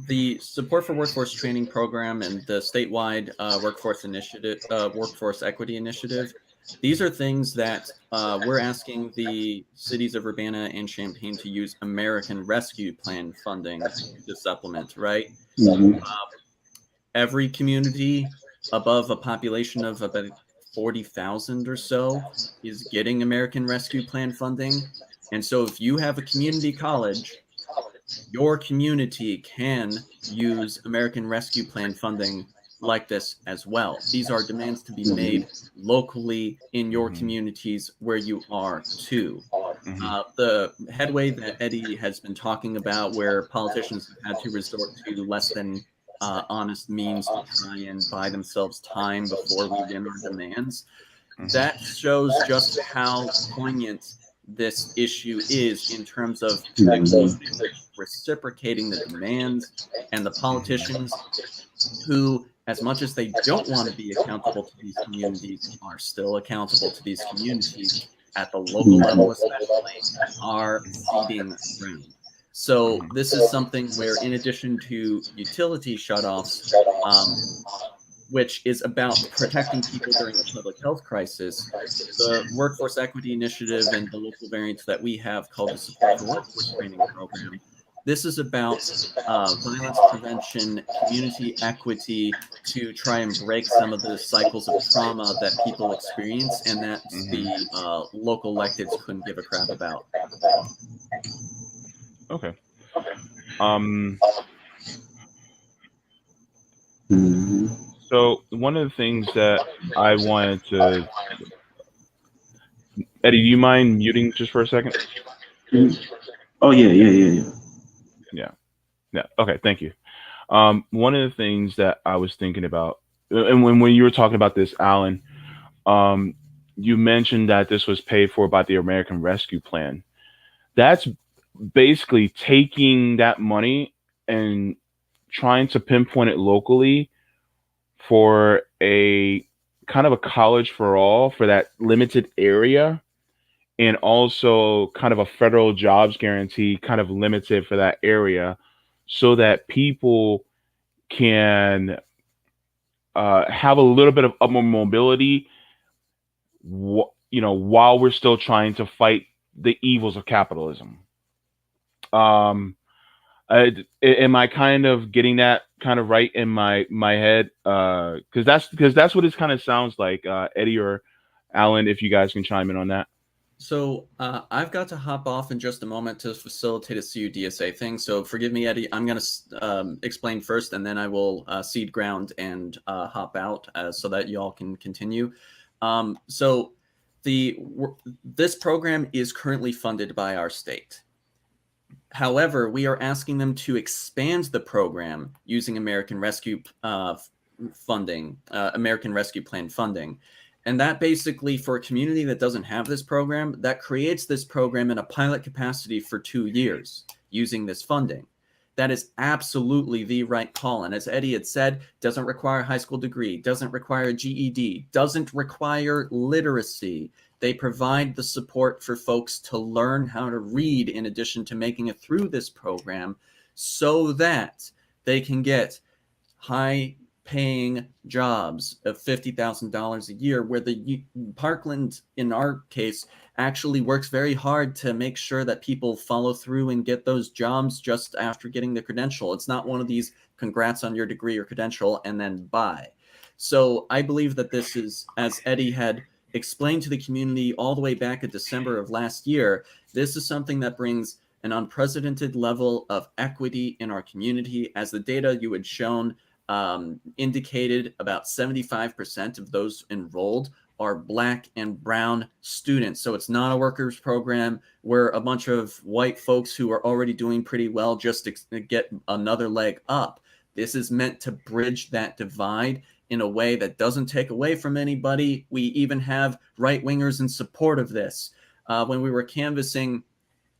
the Support for Workforce Training Program and the statewide workforce equity initiative These are things that we're asking the cities of Urbana and Champaign to use American Rescue Plan funding to supplement, right? Mhm. Every community above a population of about 40,000 or so is getting American Rescue Plan funding. And so if you have a community college, your community can use American Rescue Plan funding like this as well. These are demands to be made locally in your Mhm. communities where you are too. Mhm. The headway that Eddie has been talking about, where politicians have had to resort to less than honest means to try and buy themselves time before we win our demands, Mhm. that shows just how poignant this issue is in terms of the Mhm. community reciprocating the demands and the politicians who, as much as they don't want to be accountable to these communities, are still accountable to these communities at the local level, especially, are ceding ground. So Mhm. this is something where, in addition to utility shutoffs, um, which is about protecting people during a public health crisis, the Workforce Equity Initiative and the local variant that we have called the Support for Workforce Training Program. This is about violence prevention, community equity to try and break some of the cycles of trauma that people experience and that Mhm. the local electeds couldn't give a crap about. Okay. Um, Mhm. so one of the things that I wanted to, Eddie, do you mind muting just for a second? Oh yeah, yeah, yeah, yeah. Yeah. Yeah. Okay. Thank you. One of the things that I was thinking about, and when you were talking about this, Alan, um, you mentioned that this was paid for by the American Rescue Plan. That's basically taking that money and trying to pinpoint it locally for a kind of a college for all for that limited area, and also kind of a federal jobs guarantee kind of limited for that area, so that people can have a little bit of upward mobility, while we're still trying to fight the evils of capitalism. Um, am I kind of getting that kind of right in my head? Because that's what it kind of sounds like. Eddie or Alan, if you guys can chime in on that. So I've got to hop off in just a moment to facilitate a CUDSA thing. So forgive me, Eddie. I'm going to explain first, and then I will cede ground and hop out so that you all can continue. So this program is currently funded by our state. However, we are asking them to expand the program using American Rescue funding, American Rescue Plan funding. And that basically, for a community that doesn't have this program, that creates this program in a pilot capacity for 2 years using this funding. That is absolutely the right call. And as Eddie had said, doesn't require a high school degree, doesn't require a GED, doesn't require literacy. They provide the support for folks to learn how to read in addition to making it through this program so that they can get high paying jobs of $50,000 a year, where the Parkland, in our case, actually works very hard to make sure that people follow through and get those jobs just after getting the credential. It's not one of these congrats on your degree or credential and then bye. So I believe that this is, as Eddie had explained to the community all the way back in December of last year, this is something that brings an unprecedented level of equity in our community. As the data you had shown indicated, about 75% of those enrolled are Black and brown students. So it's not a workers program where a bunch of white folks who are already doing pretty well just get another leg up. This is meant to bridge that divide in a way that doesn't take away from anybody. We even have right wingers in support of this. When we were canvassing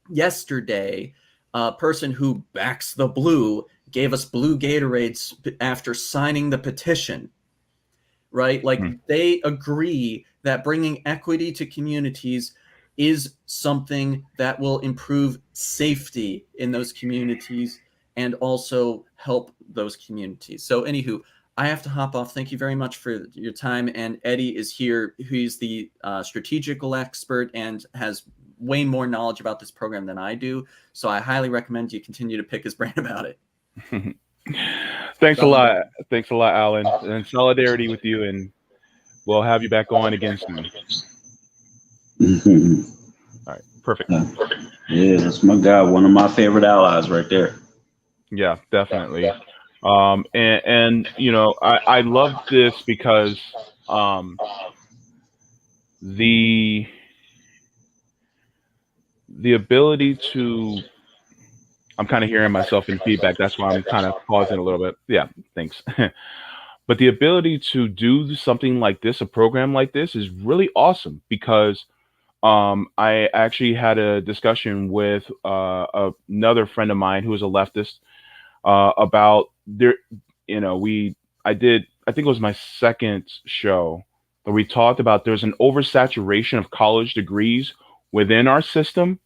yesterday, a person who backs the blue gave us blue Gatorades after signing the petition, right? Like, Hmm. they agree that bringing equity to communities is something that will improve safety in those communities and also help those communities. So, anywho, I have to hop off. Thank you very much for your time. And Eddie is here. He's the strategical expert and has way more knowledge about this program than I do. So I highly recommend you continue to pick his brain about it. Thanks a lot. Thanks a lot, Alan. And solidarity with you, and we'll have you back on again soon. All right, perfect. Yeah, that's my guy. One of my favorite allies right there. Yeah, definitely. And you know, I love this because the ability to, I'm kind of hearing myself in feedback. That's why I'm kind of pausing a little bit. Yeah, thanks. But the ability to do something like this, a program like this, is really awesome because I actually had a discussion with another friend of mine who is a leftist about there. You know, I think it was my second show where we talked about there's an oversaturation of college degrees within our system,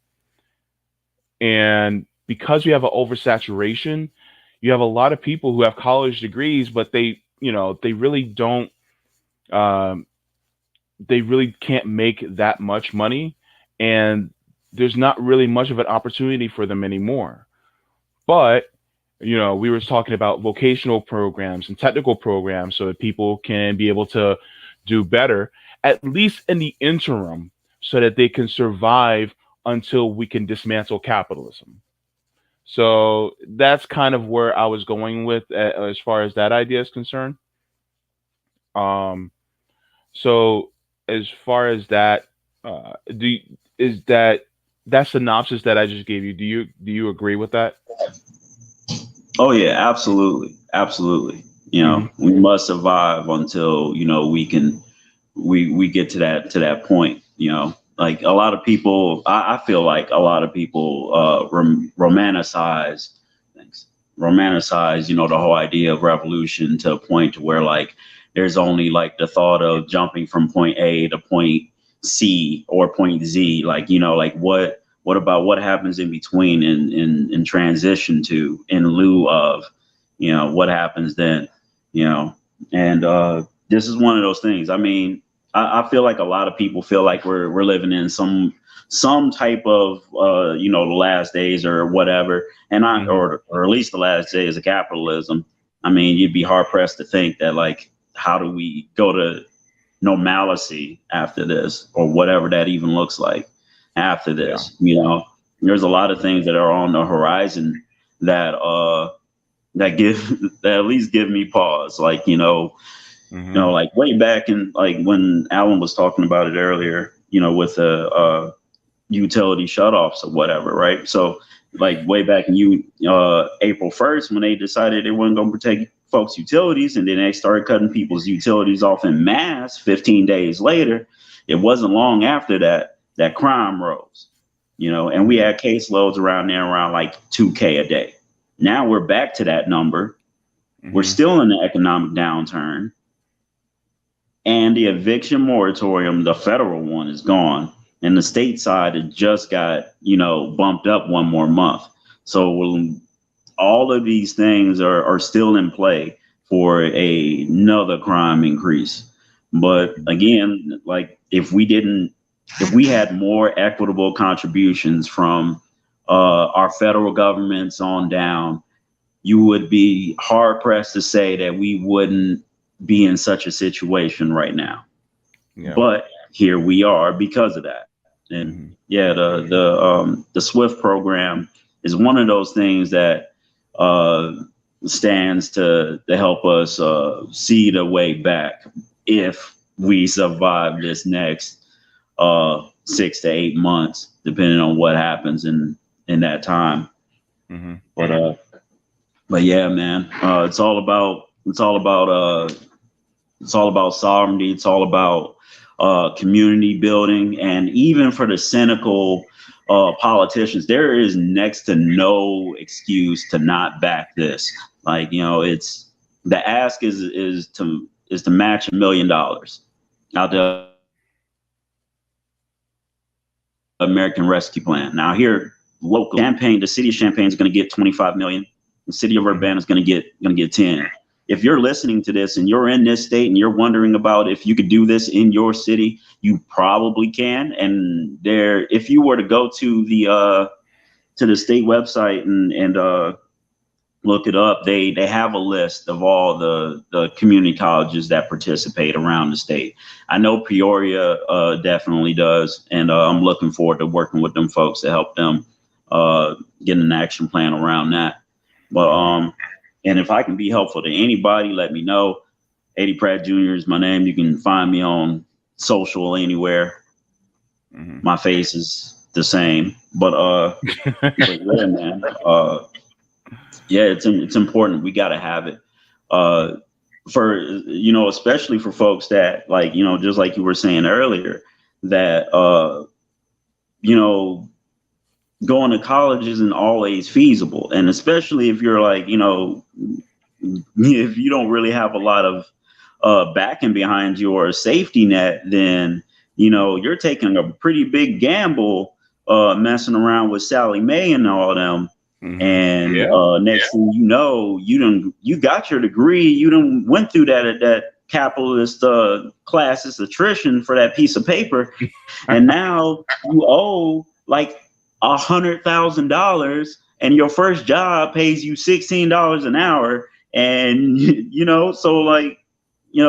and because we have an oversaturation, you have a lot of people who have college degrees, but they really don't, um, they really can't make that much money, and there's not really much of an opportunity for them anymore. But we were talking about vocational programs and technical programs so that people can be able to do better, at least in the interim, so that they can survive until we can dismantle capitalism. So that's kind of where I was going with as far as that idea is concerned. Um, so as far as that, is that synopsis that I just gave you? Do you agree with that? Oh yeah, absolutely, absolutely. Hmm. We must survive until we get to that point. Like a lot of people, I feel like a lot of people romanticize things, romanticize the whole idea of revolution to a point to where like there's only like the thought of jumping from point A to point C or point Z. Like like what about what happens in between in transition to in lieu of what happens then you know and this is one of those things. I mean, I feel like a lot of people feel like we're living in some type of the last days or whatever, and Hmm. or at least the last days of capitalism. I mean, you'd be hard pressed to think that like how do we go to normalcy after this or whatever that even looks like after Yeah. this. There's a lot of things that are on the horizon that that give that at least give me pause. Like Hmm. like way back in like when Alan was talking about it earlier, with the utility shutoffs or whatever, right? So like way back in April 1st when they decided they weren't going to protect folks' utilities, and then they started cutting people's utilities off in mass 15 days later. It wasn't long after that crime rose, and we Hmm. had caseloads around there around like 2K a day. Now we're back to that number. We're Hmm. still in the economic downturn, and the eviction moratorium, the federal one, is gone, and the state side it just got bumped up one more month. So all of these things are still in play for another crime increase. But again, like if we had more equitable contributions from our federal governments on down, you would be hard pressed to say that we wouldn't be in such a situation right now. Yeah. But here we are because of that. And Hmm. yeah, the SWIFT program is one of those things that uh, stands to help us see the way back if we survive this next 6 to 8 months, depending on what happens in that time. Hmm. But yeah, man, it's all about sovereignty. It's all about community building. And even for the cynical politicians, there is next to no excuse to not back this. Like, it's the ask is to match $1 million out the American Rescue Plan. Now here, local Champaign, the city of Champaign is going to get 25 million. The city of Hmm. Urbana is going to get 10. if you're listening to this and you're in this state and you're wondering about if you could do this in your city, you probably can. And if you were to go to the state website and look it up, they have a list of all the community colleges that participate around the state. I know Peoria definitely does, and I'm looking forward to working with them folks to help them get an action plan around that. But and if I can be helpful to anybody, let me know. 80 Pratt Jr. is my name. You can find me on social anywhere. My face is the same, but yeah, man. Yeah, it's important. We got to have it for, especially for folks that, like, just like you were saying earlier, that, going to college isn't always feasible. And especially if you're like, if you don't really have a lot of backing behind you or a safety net, then, you're taking a pretty big gamble messing around with Sally Mae and all them. And next thing you know, you got your degree, you went through that capitalist classist attrition for that piece of paper, and now you owe like $100,000, and your first job pays you $16 an hour, and so like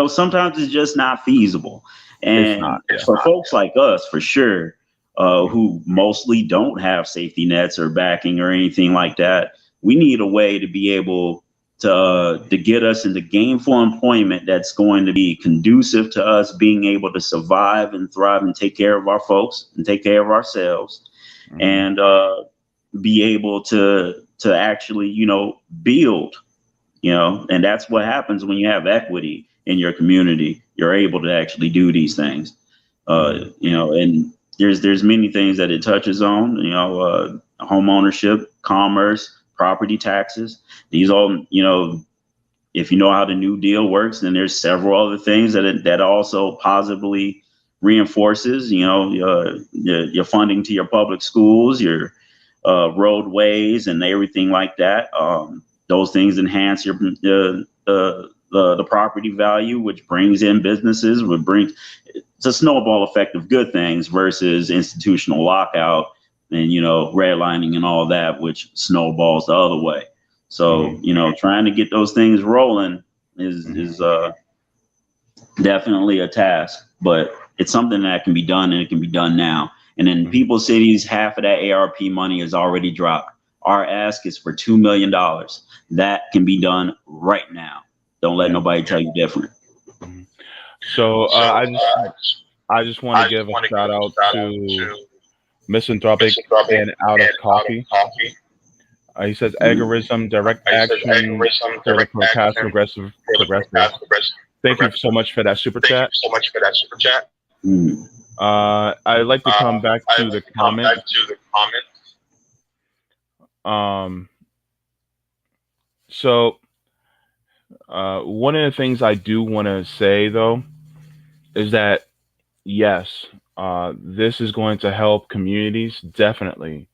sometimes it's just not feasible. And for folks like us, for sure, who mostly don't have safety nets or backing or anything like that, we need a way to be able to get us into gainful employment that's going to be conducive to us being able to survive and thrive and take care of our folks and take care of ourselves, and be able to actually build, and that's what happens when you have equity in your community. You're able to actually do these things, and there's many things that it touches on, home ownership, commerce, property taxes. These all, if you know how the New Deal works, then there's several other things that also positively reinforces, your funding to your public schools, your roadways and everything like that. Those things enhance the property value, which brings in businesses, it's a snowball effect of good things versus institutional lockout and, redlining and all that, which snowballs the other way. So, trying to get those things rolling is definitely a task, but it's something that can be done, and it can be done now. And in People Cities, half of that ARP money is already dropped. Our ask is for $2 million. That can be done right now. Don't let nobody tell you different. So I just want to give a shout out to Misanthropic and Out of Coffee. He says agorism, direct action, critical past progressive. Thank you so much for that super chat. I'd like to come back to the comment. So one of the things I do want to say, though, is that, yes, this is going to help communities, definitely.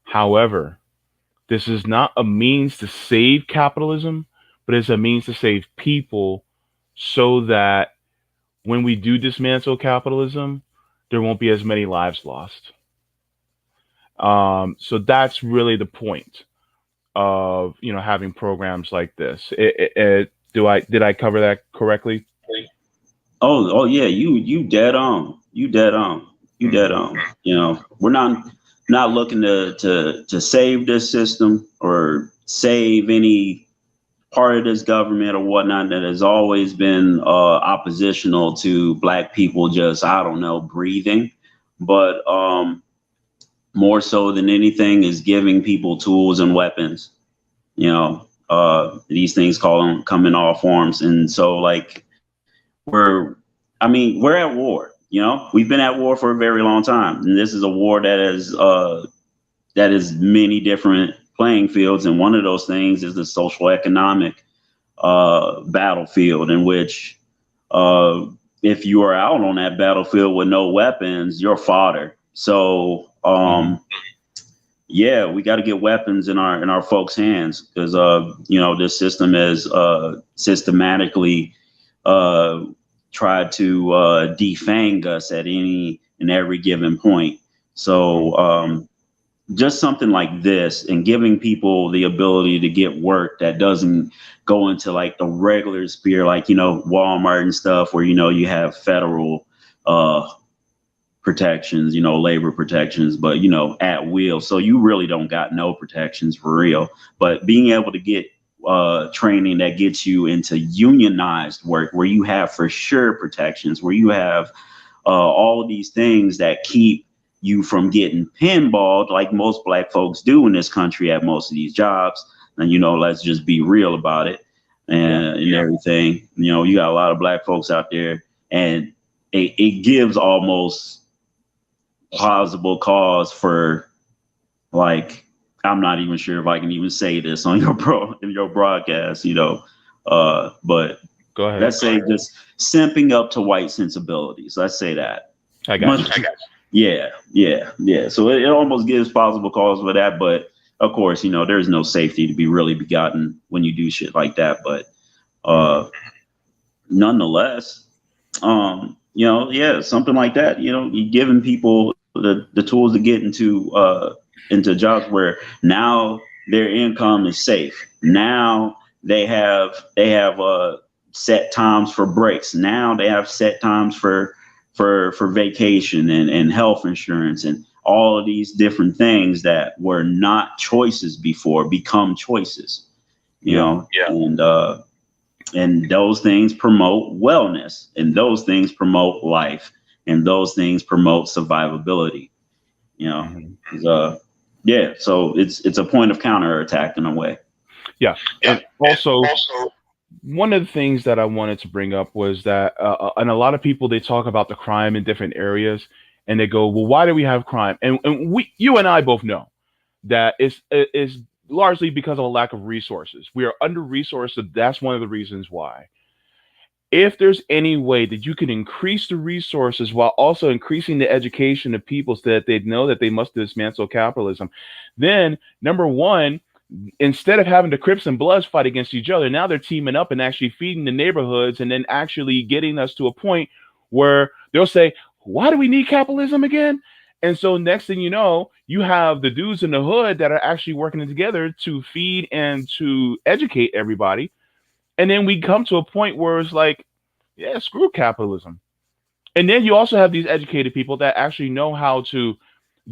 However, this is not a means to save capitalism, but it's a means to save people so that when we do dismantle capitalism, there won't be as many lives lost. So that's really the point of having programs like this. Did I cover that correctly? Oh yeah, you dead on. You dead on. We're not looking to save this system or save any part of this government or whatnot that has always been oppositional to Black people just, breathing. But more so than anything is giving people tools and weapons. These things come in all forms. And so like we're at war. We've been at war for a very long time. And this is a war that is many different playing fields. And one of those things is the social economic battlefield, in which if you are out on that battlefield with no weapons, you're fodder. So yeah, we got to get weapons in our folks' hands, because this system is systematically tried to defang us at any and every given point. So just something like this, and giving people the ability to get work that doesn't go into like the regular sphere, like Walmart and stuff, where you have federal protections, labor protections, but at will. So you really don't got no protections for real. But being able to get training that gets you into unionized work, where you have for sure protections, where you have all of these things that keep you from getting pinballed like most Black folks do in this country at most of these jobs. And let's just be real about it, and everything. You got a lot of Black folks out there, and it gives almost plausible cause for, like, I'm not even sure if I can even say this on your broadcast, but Go ahead. let's say just simping up to white sensibilities. Let's say that. I got you. Yeah. So it almost gives plausible cause for that, but of course, there's no safety to be really begotten when you do shit like that. But nonetheless, something like that. You're giving people the tools to get into jobs where now their income is safe. Now they have set times for breaks. Now they have set times for vacation and health insurance, and all of these different things that were not choices before become choices. And those things promote wellness, and those things promote life, and those things promote survivability. So it's a point of counterattack in a way. Yeah. And also, one of the things that I wanted to bring up was that, and a lot of people, they talk about the crime in different areas, and they go, well, why do we have crime? And you and I both know that it's largely because of a lack of resources. We are under-resourced. That's one of the reasons why. If there's any way that you can increase the resources while also increasing the education of people so that they know that they must dismantle capitalism, then number one, instead of having the Crips and Bloods fight against each other, now they're teaming up and actually feeding the neighborhoods, and then actually getting us to a point where they'll say, why do we need capitalism again? And so next thing you know, you have the dudes in the hood that are actually working together to feed and to educate everybody. And then we come to a point where it's like, yeah, screw capitalism. And then you also have these educated people that actually know how to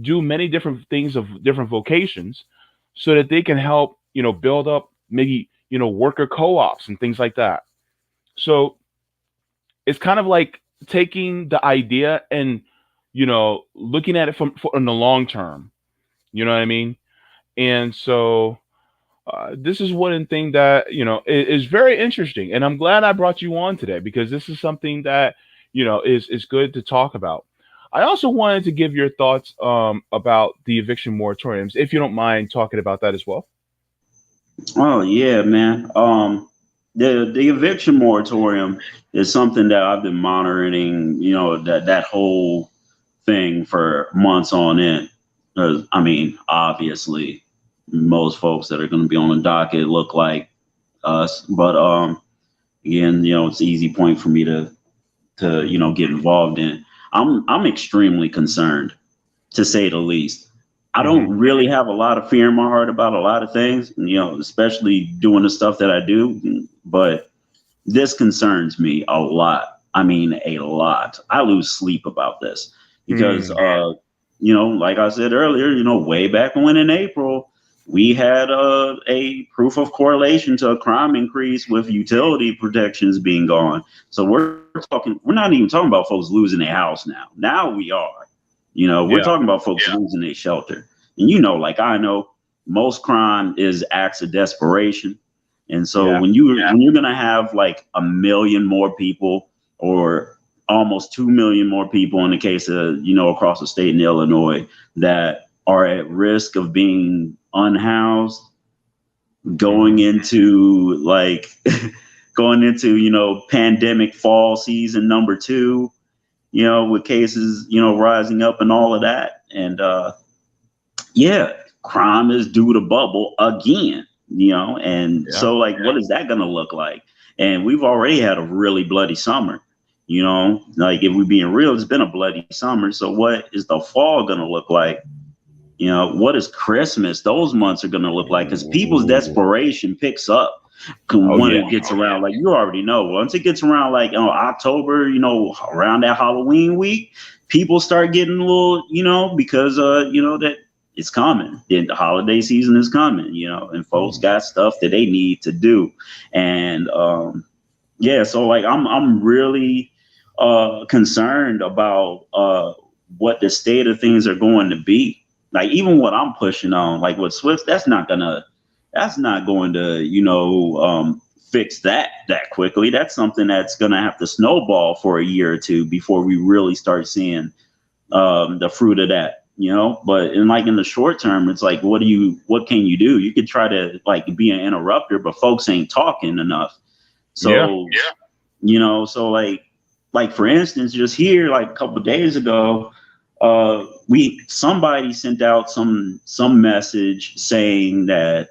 do many different things of different vocations, so that they can help, build up maybe, worker co-ops and things like that. So it's kind of like taking the idea and, looking at it in the long term. You know what I mean? And so this is one thing that, is very interesting. And I'm glad I brought you on today, because this is something that, is good to talk about. I also wanted to give your thoughts about the eviction moratoriums, if you don't mind talking about that as well. Oh yeah, man. The eviction moratorium is something that I've been monitoring, that whole thing for months on end. I mean, obviously, most folks that are going to be on the docket look like us, but again, it's an easy point for me to get involved in. I'm extremely concerned, to say the least. I don't really have a lot of fear in my heart about a lot of things, especially doing the stuff that I do. But this concerns me a lot. I mean, a lot. I lose sleep about this because, like I said earlier, way back when in April, we had a proof of correlation to a crime increase with utility protections being gone. So we're not even talking about folks losing their house now. Now we are. We're talking about folks losing their shelter. And like I know, most crime is acts of desperation. And so when you're gonna have like 1 million more people, or almost 2 million more people in the case of across the state in Illinois, that are at risk of being unhoused, going into pandemic fall season number 2, with cases, rising up and all of that. And crime is due to bubble again, and so like, what is that going to look like? And we've already had a really bloody summer, like if we're being real, it's been a bloody summer. So what is the fall going to look like? What is Christmas? Those months are going to look like, because people's desperation picks up when it gets around, like, you already know, once it gets around like October, around that Halloween week, people start getting a little, because that it's coming. The holiday season is coming, and folks got stuff that they need to do. And so like I'm really concerned about what the state of things are going to be. Like, even what I'm pushing on, like with SWFT, that's not going to, fix that quickly. That's something that's going to have to snowball for a year or two before we really start seeing the fruit of that, But in the short term, it's like, what can you do? You could try to like be an interrupter, but folks ain't talking enough. So, so like for instance, just here, like a couple of days ago, somebody sent out some message saying that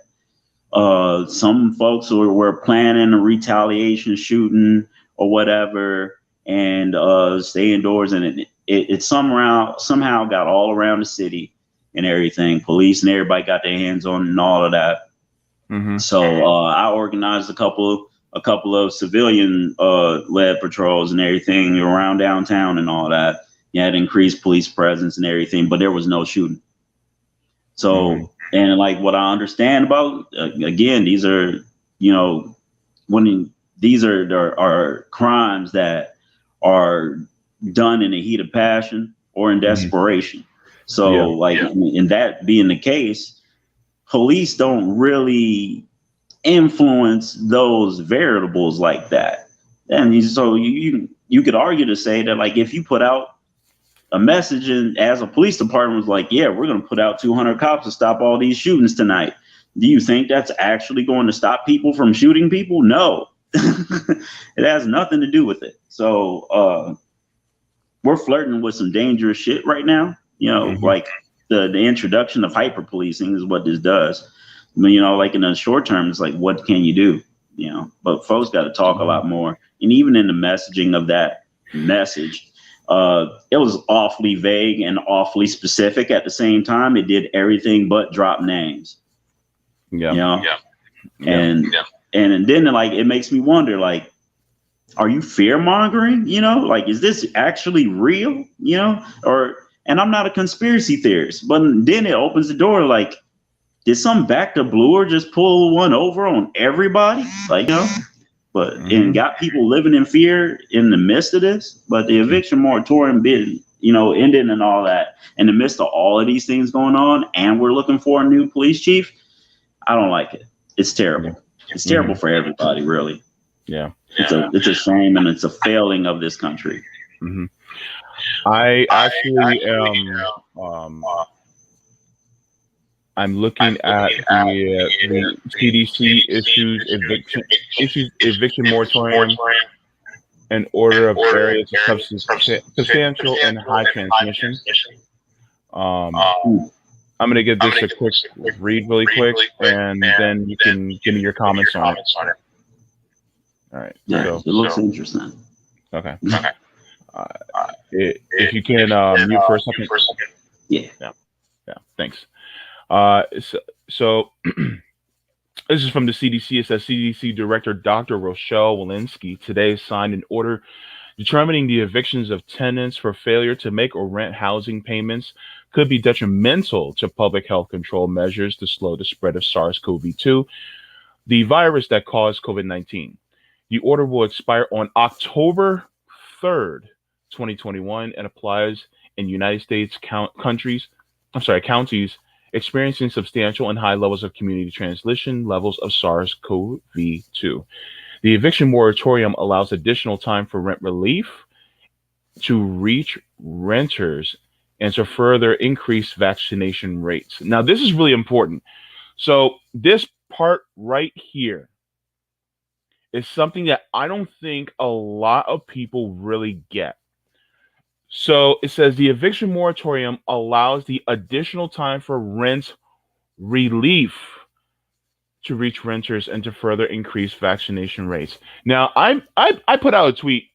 some folks were planning a retaliation shooting or whatever, and stay indoors, and it somehow got all around the city and everything. Police and everybody got their hands on it and all of that. So I organized a couple of civilian led patrols and everything around downtown and all that. You had increased police presence and everything, but there was no shooting. So, and like what I understand about, again, these are, these are crimes that are done in the heat of passion or in desperation. So in that being the case, police don't really influence those variables like that. And so you could argue to say that, like, if you put out a message, and as a police department was like, yeah, we're going to put out 200 cops to stop all these shootings tonight, do you think that's actually going to stop people from shooting people? No. It has nothing to do with it. So we're flirting with some dangerous shit right now. Like the introduction of hyper policing is what this does. I mean, like in the short term, it's like, what can you do? But folks got to talk a lot more. And even in the messaging of that message, it was awfully vague and awfully specific at the same time. It did everything but drop names. And then like, it makes me wonder, like, are you fear mongering? Like, is this actually real? And I'm not a conspiracy theorist, but then it opens the door, like, did some back to bluer just pull one over on everybody? Like, but and got people living in fear in the midst of this. But the eviction moratorium bid, ending and all that, in the midst of all of these things going on, and we're looking for a new police chief, I don't like it. It's terrible. It's terrible for everybody, really. Yeah. It's a shame, and it's a failing of this country. I actually am. I'm looking at the CDC issues eviction moratorium and order of areas of substantial and high transmission. I'm going to give this a quick read really quick, and then you can give me your comments on it. All right. Yeah, so, it looks interesting. Okay. If you can mute for a second. Yeah. Thanks. So this is from the CDC. It says CDC Director Dr. Rochelle Walensky today signed an order determining the evictions of tenants for failure to make or rent housing payments could be detrimental to public health control measures to slow the spread of SARS-CoV-2, the virus that caused COVID-19. The order will expire on October 3rd, 2021, and applies in United States counties experiencing substantial and high levels of community transmission levels of SARS-CoV-2. The eviction moratorium allows additional time for rent relief to reach renters and to further increase vaccination rates. Now, this is really important. So this part right here is something that I don't think a lot of people really get. So it says the eviction moratorium allows the additional time for rent relief to reach renters and to further increase vaccination rates. Now, I put out a tweet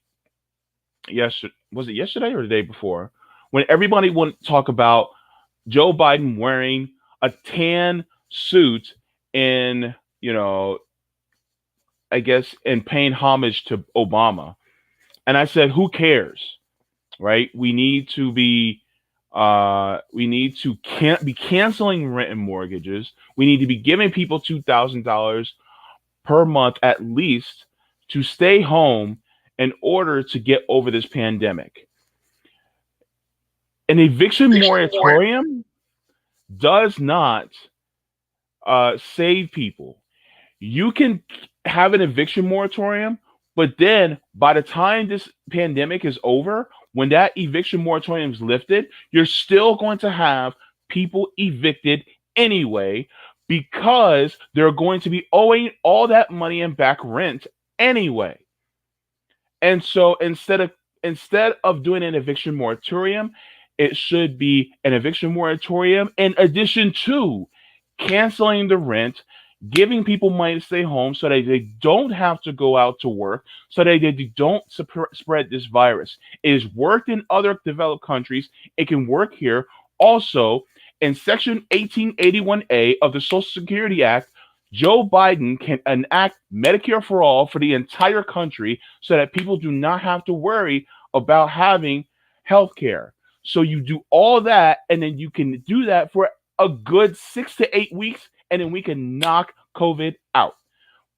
yesterday. Was it yesterday or the day before? When everybody wanted to talk about Joe Biden wearing a tan suit in, I guess, in paying homage to Obama. And I said, who cares? Right? We need to be can't be canceling rent and mortgages. We need to be giving people $2,000 per month at least to stay home in order to get over this pandemic. An eviction moratorium does not save people. You can have an eviction moratorium, but then by the time this pandemic is over, when that eviction moratorium is lifted, you're still going to have people evicted anyway because they're going to be owing all that money and back rent anyway. And so instead of doing an eviction moratorium, it should be an eviction moratorium in addition to canceling the rent, giving people money to stay home so that they don't have to go out to work, so that they don't spread this virus. It has worked in other developed countries. It can work here. Also, in Section 1881A of the Social Security Act, Joe Biden can enact Medicare for all for the entire country so that people do not have to worry about having health care. So you do all that, and then you can do that for a good 6 to 8 weeks, and then we can knock COVID out.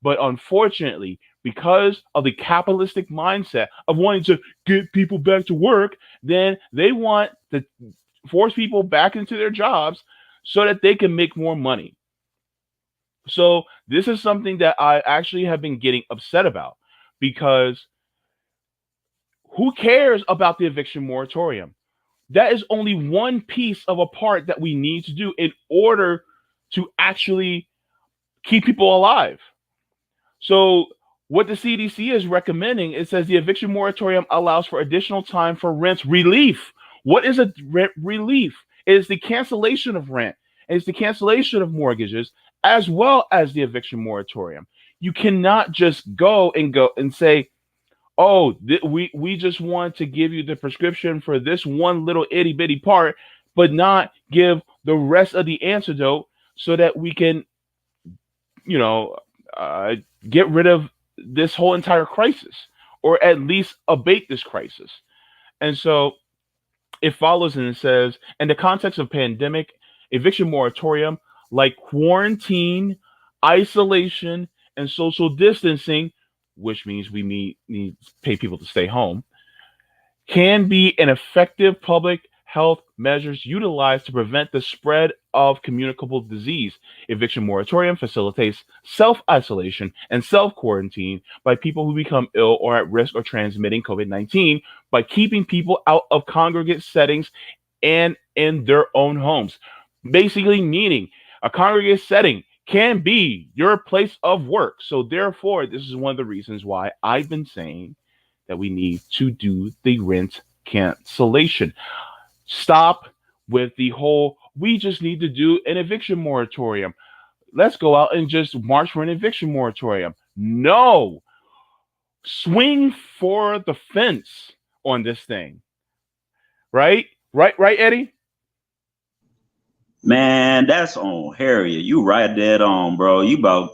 But unfortunately, because of the capitalistic mindset of wanting to get people back to work, then they want to force people back into their jobs so that they can make more money. So this is something that I actually have been getting upset about, because who cares about the eviction moratorium? That is only one piece of a part that we need to do in order to actually keep people alive. So what the CDC is recommending, it says the eviction moratorium allows for additional time for rent relief. What is a rent relief? It is the cancellation of rent. It's the cancellation of mortgages, as well as the eviction moratorium. You cannot just go and say, oh, we just want to give you the prescription for this one little itty bitty part, but not give the rest of the antidote so that we can, get rid of this whole entire crisis, or at least abate this crisis. And so it follows and it says, in the context of pandemic, eviction moratorium, like quarantine, isolation, and social distancing, which means we need to pay people to stay home, can be an effective public health measures utilized to prevent the spread of communicable disease. Eviction moratorium facilitates self-isolation and self-quarantine by people who become ill or at risk of transmitting COVID-19 by keeping people out of congregate settings and in their own homes. Basically meaning a congregate setting can be your place of work. So therefore, this is one of the reasons why I've been saying that we need to do the rent cancellation. Stop with the whole, we just need to do an eviction moratorium. Let's go out and just march for an eviction moratorium. No. Swing for the fence on this thing. Right, Eddie? Man, that's on Harriet. You right dead on, bro. You about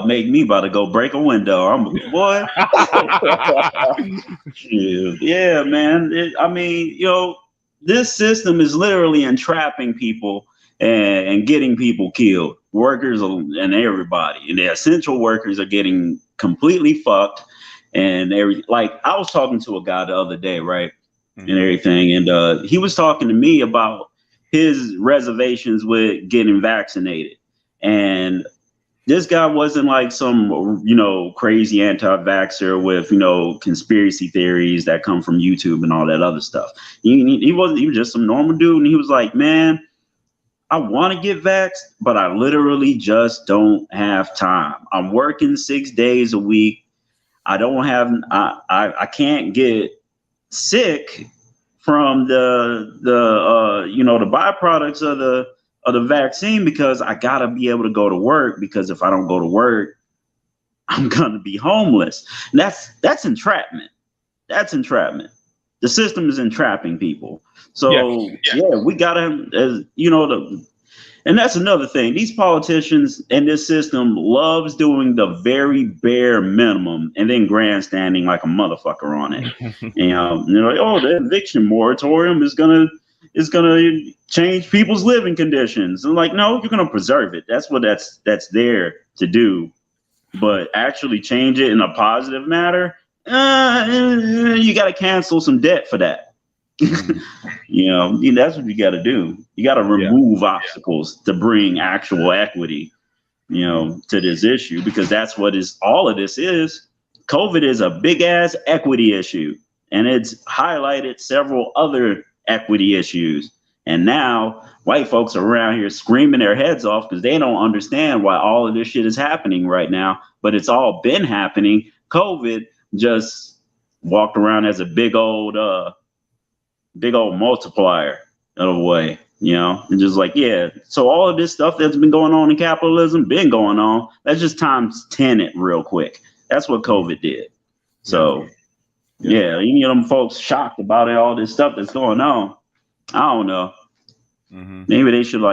make me about to go break a window. I'm boy. Yeah, man. This system is literally entrapping people and getting people killed. Workers and everybody. And the essential workers are getting completely fucked. And I was talking to a guy the other day, right? Mm-hmm. And everything. And he was talking to me about his reservations with getting vaccinated. And this guy wasn't like some, crazy anti-vaxxer with, conspiracy theories that come from YouTube and all that other stuff. He was just some normal dude. And he was like, man, I want to get vaxxed, but I literally just don't have time. I'm working 6 days a week. I can't get sick from the byproducts of of the vaccine because I gotta be able to go to work, because if I don't go to work, I'm gonna be homeless. And that's entrapment. That's entrapment. The system is entrapping people. So we gotta, and that's another thing. These politicians and this system loves doing the very bare minimum and then grandstanding like a motherfucker on it. Oh, the eviction moratorium is gonna change people's living conditions. And like, no, you're gonna preserve it. That's what that's there to do. But actually change it in a positive matter, you got to cancel some debt for that. That's what you got to do. You got to remove obstacles to bring actual equity, to this issue, because that's what all of this is. COVID is a big ass equity issue, and it's highlighted several other equity issues. And now white folks are around here screaming their heads off because they don't understand why all of this shit is happening right now. But it's all been happening. COVID just walked around as a big old multiplier in a way, and just like, so all of this stuff that's been going on in capitalism, been going on, let's just times 10 it real quick. That's what COVID did. So any of them folks shocked about all this stuff that's going on, I don't know. Maybe they should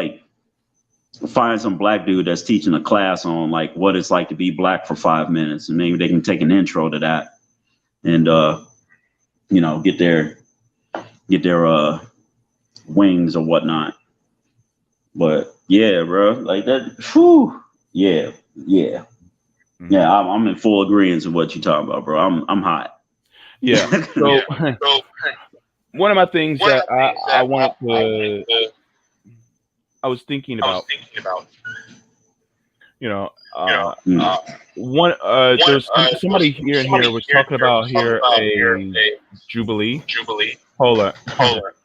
find some black dude that's teaching a class on what it's like to be black for 5 minutes, and maybe they can take an intro to that and get their wings or whatnot. But bro, like that. Whew, I'm in full agreement with what you're talking about, bro. I'm hot. So one of my things that I wanted to, I was thinking about, there's somebody here and here was talking about here a Jubilee. Hold on.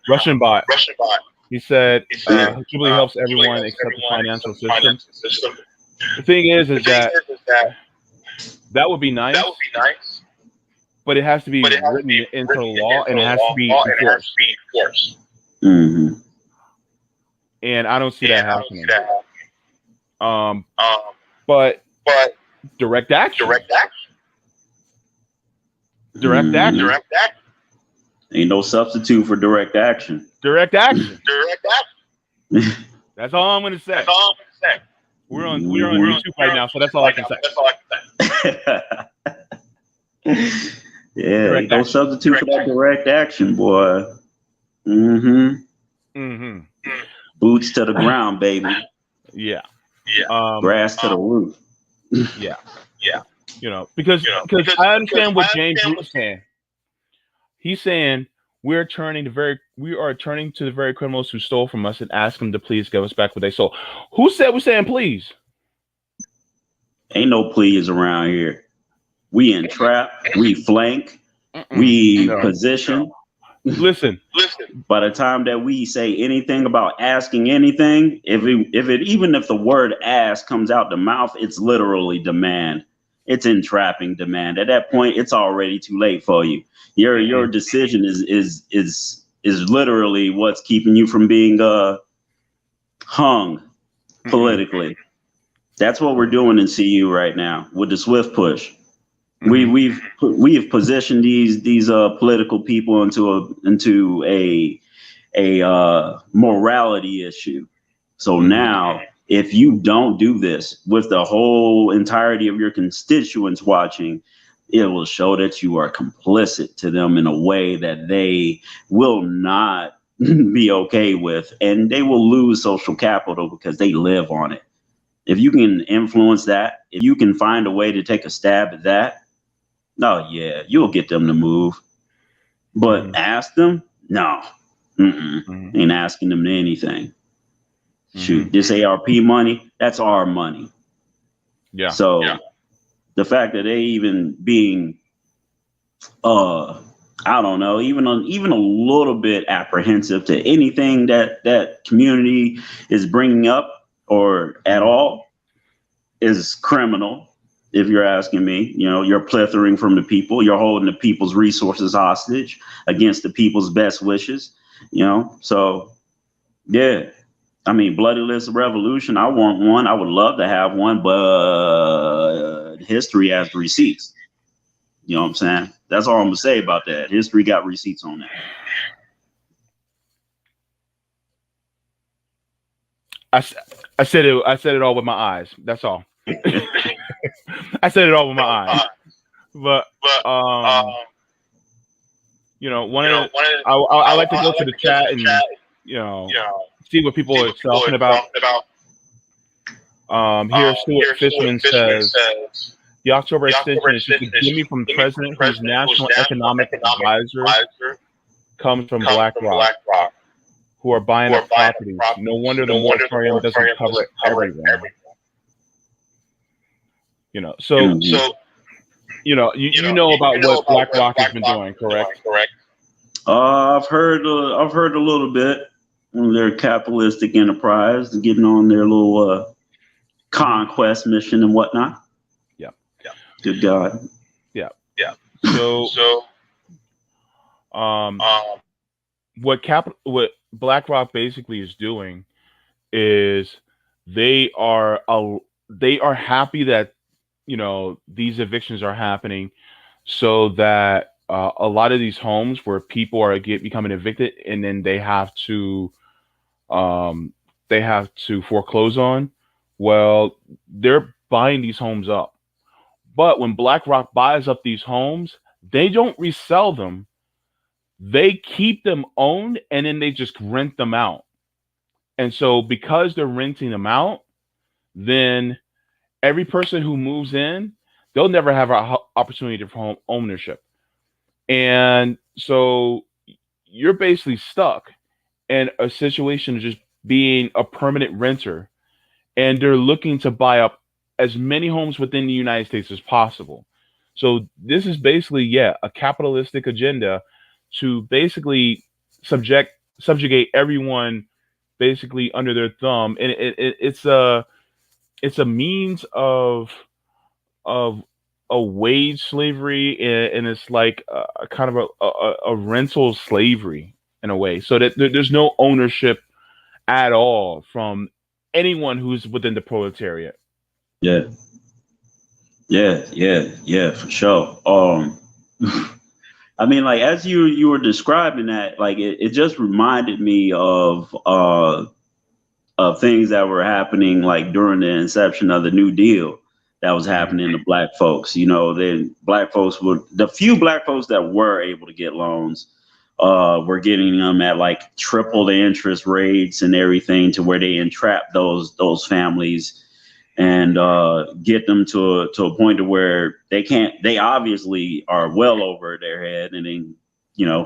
Russian bot. He said Jubilee helps everyone except the financial system. The thing is that would be nice. But it has to be written into the law, and it has to be enforced. And I don't see that happening. But direct action. Ain't no substitute for direct action. Direct action. That's all I'm going to say. We're on YouTube right now, so that's all I can say. No substitute for that direct action, boy. Boots to the ground, baby. Grass to the roof. Because I understand what James Root is saying. He's saying we are turning to the very criminals who stole from us and ask them to please give us back what they stole. Who said we're saying please? Ain't no please around here. We entrap, we flank, we position. Listen. By the time that we say anything about asking anything, if the word ask comes out the mouth, it's literally demand. It's entrapping demand. At that point, it's already too late for you. Your decision is literally what's keeping you from being hung politically. That's what we're doing in CU right now with the swift push. We have positioned these political people into a morality issue. So now, if you don't do this with the whole entirety of your constituents watching, it will show that you are complicit to them in a way that they will not be okay with, and they will lose social capital because they live on it. If you can influence that, if you can find a way to take a stab at that, you'll get them to move. But ask them? No. Ain't asking them to anything. Shoot, this ARP money, that's our money. So the fact that they even being, I don't know, even a little bit apprehensive to anything that community is bringing up or at all is criminal. If you're asking me, you're plethering from the people, you're holding the people's resources hostage against the people's best wishes, so I mean, bloody list revolution. I want one. I would love to have one, but history has the receipts. You know what I'm saying? That's all I'm gonna say about that. History got receipts on that. I said it. I said it all with my eyes. That's all. I said it all with my eyes. But you know, I like to go to the chat and see what people are talking about. Here, Stuart Fishman says the October extension is just a gimme from the president whose national economic advisor comes from BlackRock, who are buying up properties. No wonder the moratorium doesn't cover everything. You know, so you know about what BlackRock has been doing, correct? I've heard a little bit. Their capitalistic enterprise, getting on their little conquest mission and whatnot. Yeah. Good God. Yeah. So what BlackRock basically is doing is they are happy that these evictions are happening, so that a lot of these homes where people are becoming evicted and then they have to foreclose on. Well, they're buying these homes up. But when BlackRock buys up these homes, they don't resell them. They keep them owned and then they just rent them out. And so because they're renting them out, then every person who moves in, they'll never have an opportunity for home ownership. And so you're basically stuck in a situation of just being a permanent renter. And they're looking to buy up as many homes within the United States as possible. So this is basically, a capitalistic agenda to basically subjugate everyone basically under their thumb. And it's a means of a wage slavery, and it's like a kind of a rental slavery in a way, so that there's no ownership at all from anyone who's within the proletariat. Yeah, for sure. I mean, like, as you were describing that, like, it just reminded me of things that were happening like during the inception of the New Deal that was happening to Black folks. The few Black folks that were able to get loans were getting them at like triple the interest rates and everything, to where they entrap those families and get them to a point to where they obviously are well over their head, and then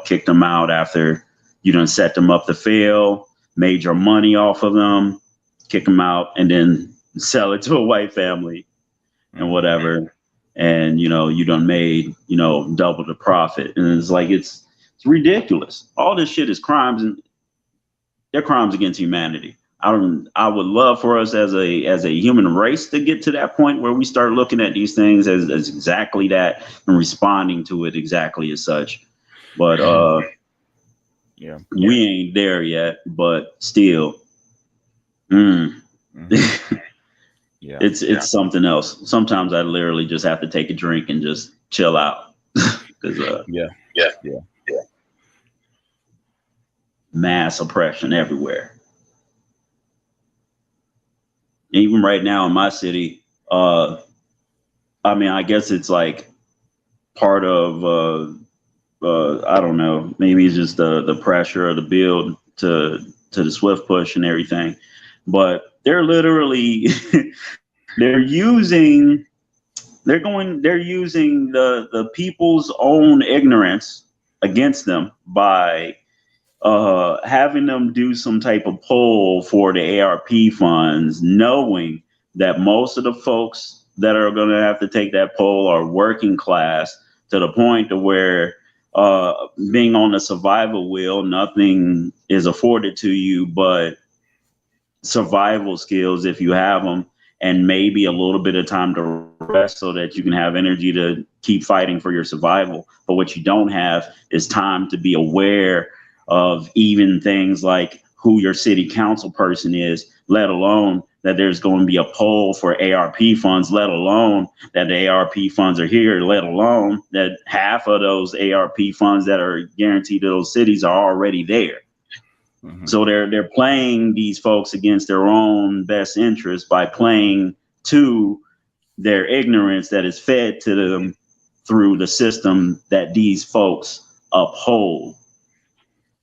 kick them out after you done set them up to fail, made your money off of them, kick them out, and then sell it to a white family and whatever, and you done made double the profit. And it's like it's ridiculous. All this shit is crimes, and they're crimes against humanity. I would love for us as a human race to get to that point where we start looking at these things as exactly that and responding to it exactly as such. But we ain't there yet, but still. It's something else. Sometimes I literally just have to take a drink and just chill out. Because mass oppression everywhere. Even right now in my city, I mean, I guess it's like part of I don't know, maybe it's just the pressure of the build to the swift push and everything, but they're literally they're using the people's own ignorance against them by having them do some type of poll for the ARP funds, knowing that most of the folks that are going to have to take that poll are working class, to the point to where being on the survival wheel, nothing is afforded to you but survival skills if you have them, and maybe a little bit of time to rest so that you can have energy to keep fighting for your survival. But what you don't have is time to be aware of even things like who your city council person is, let alone that there's going to be a poll for ARP funds, let alone that the ARP funds are here, let alone that half of those ARP funds that are guaranteed to those cities are already there. Mm-hmm. So they're playing these folks against their own best interest by playing to their ignorance that is fed to them through the system that these folks uphold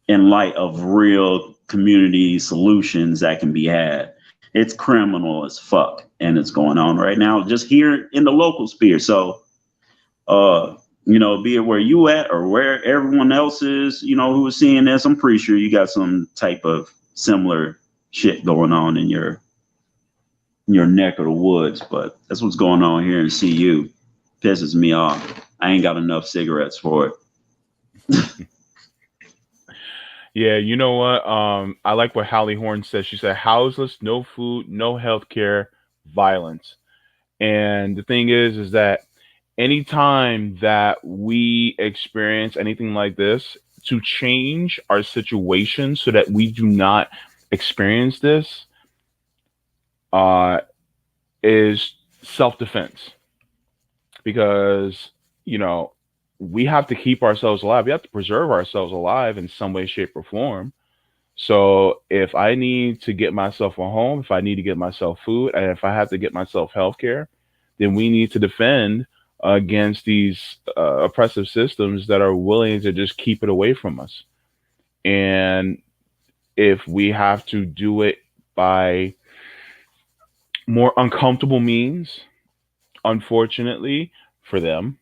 in light of real community solutions that can be had. It's criminal as fuck, and it's going on right now just here in the local sphere. So, be it where you at or where everyone else is, who is seeing this, I'm pretty sure you got some type of similar shit going on in your neck of the woods. But that's what's going on here in CU. Pisses me off. I ain't got enough cigarettes for it. Yeah, you know what? I like what Hallie Horn said. She said, houseless, no food, no health care, violence. And the thing is that anytime that we experience anything like this, to change our situation so that we do not experience this is self-defense. Because, we have to keep ourselves alive. We have to preserve ourselves alive in some way, shape, or form. So if I need to get myself a home, if I need to get myself food, and if I have to get myself healthcare, then we need to defend against these oppressive systems that are willing to just keep it away from us. And if we have to do it by more uncomfortable means, unfortunately for them,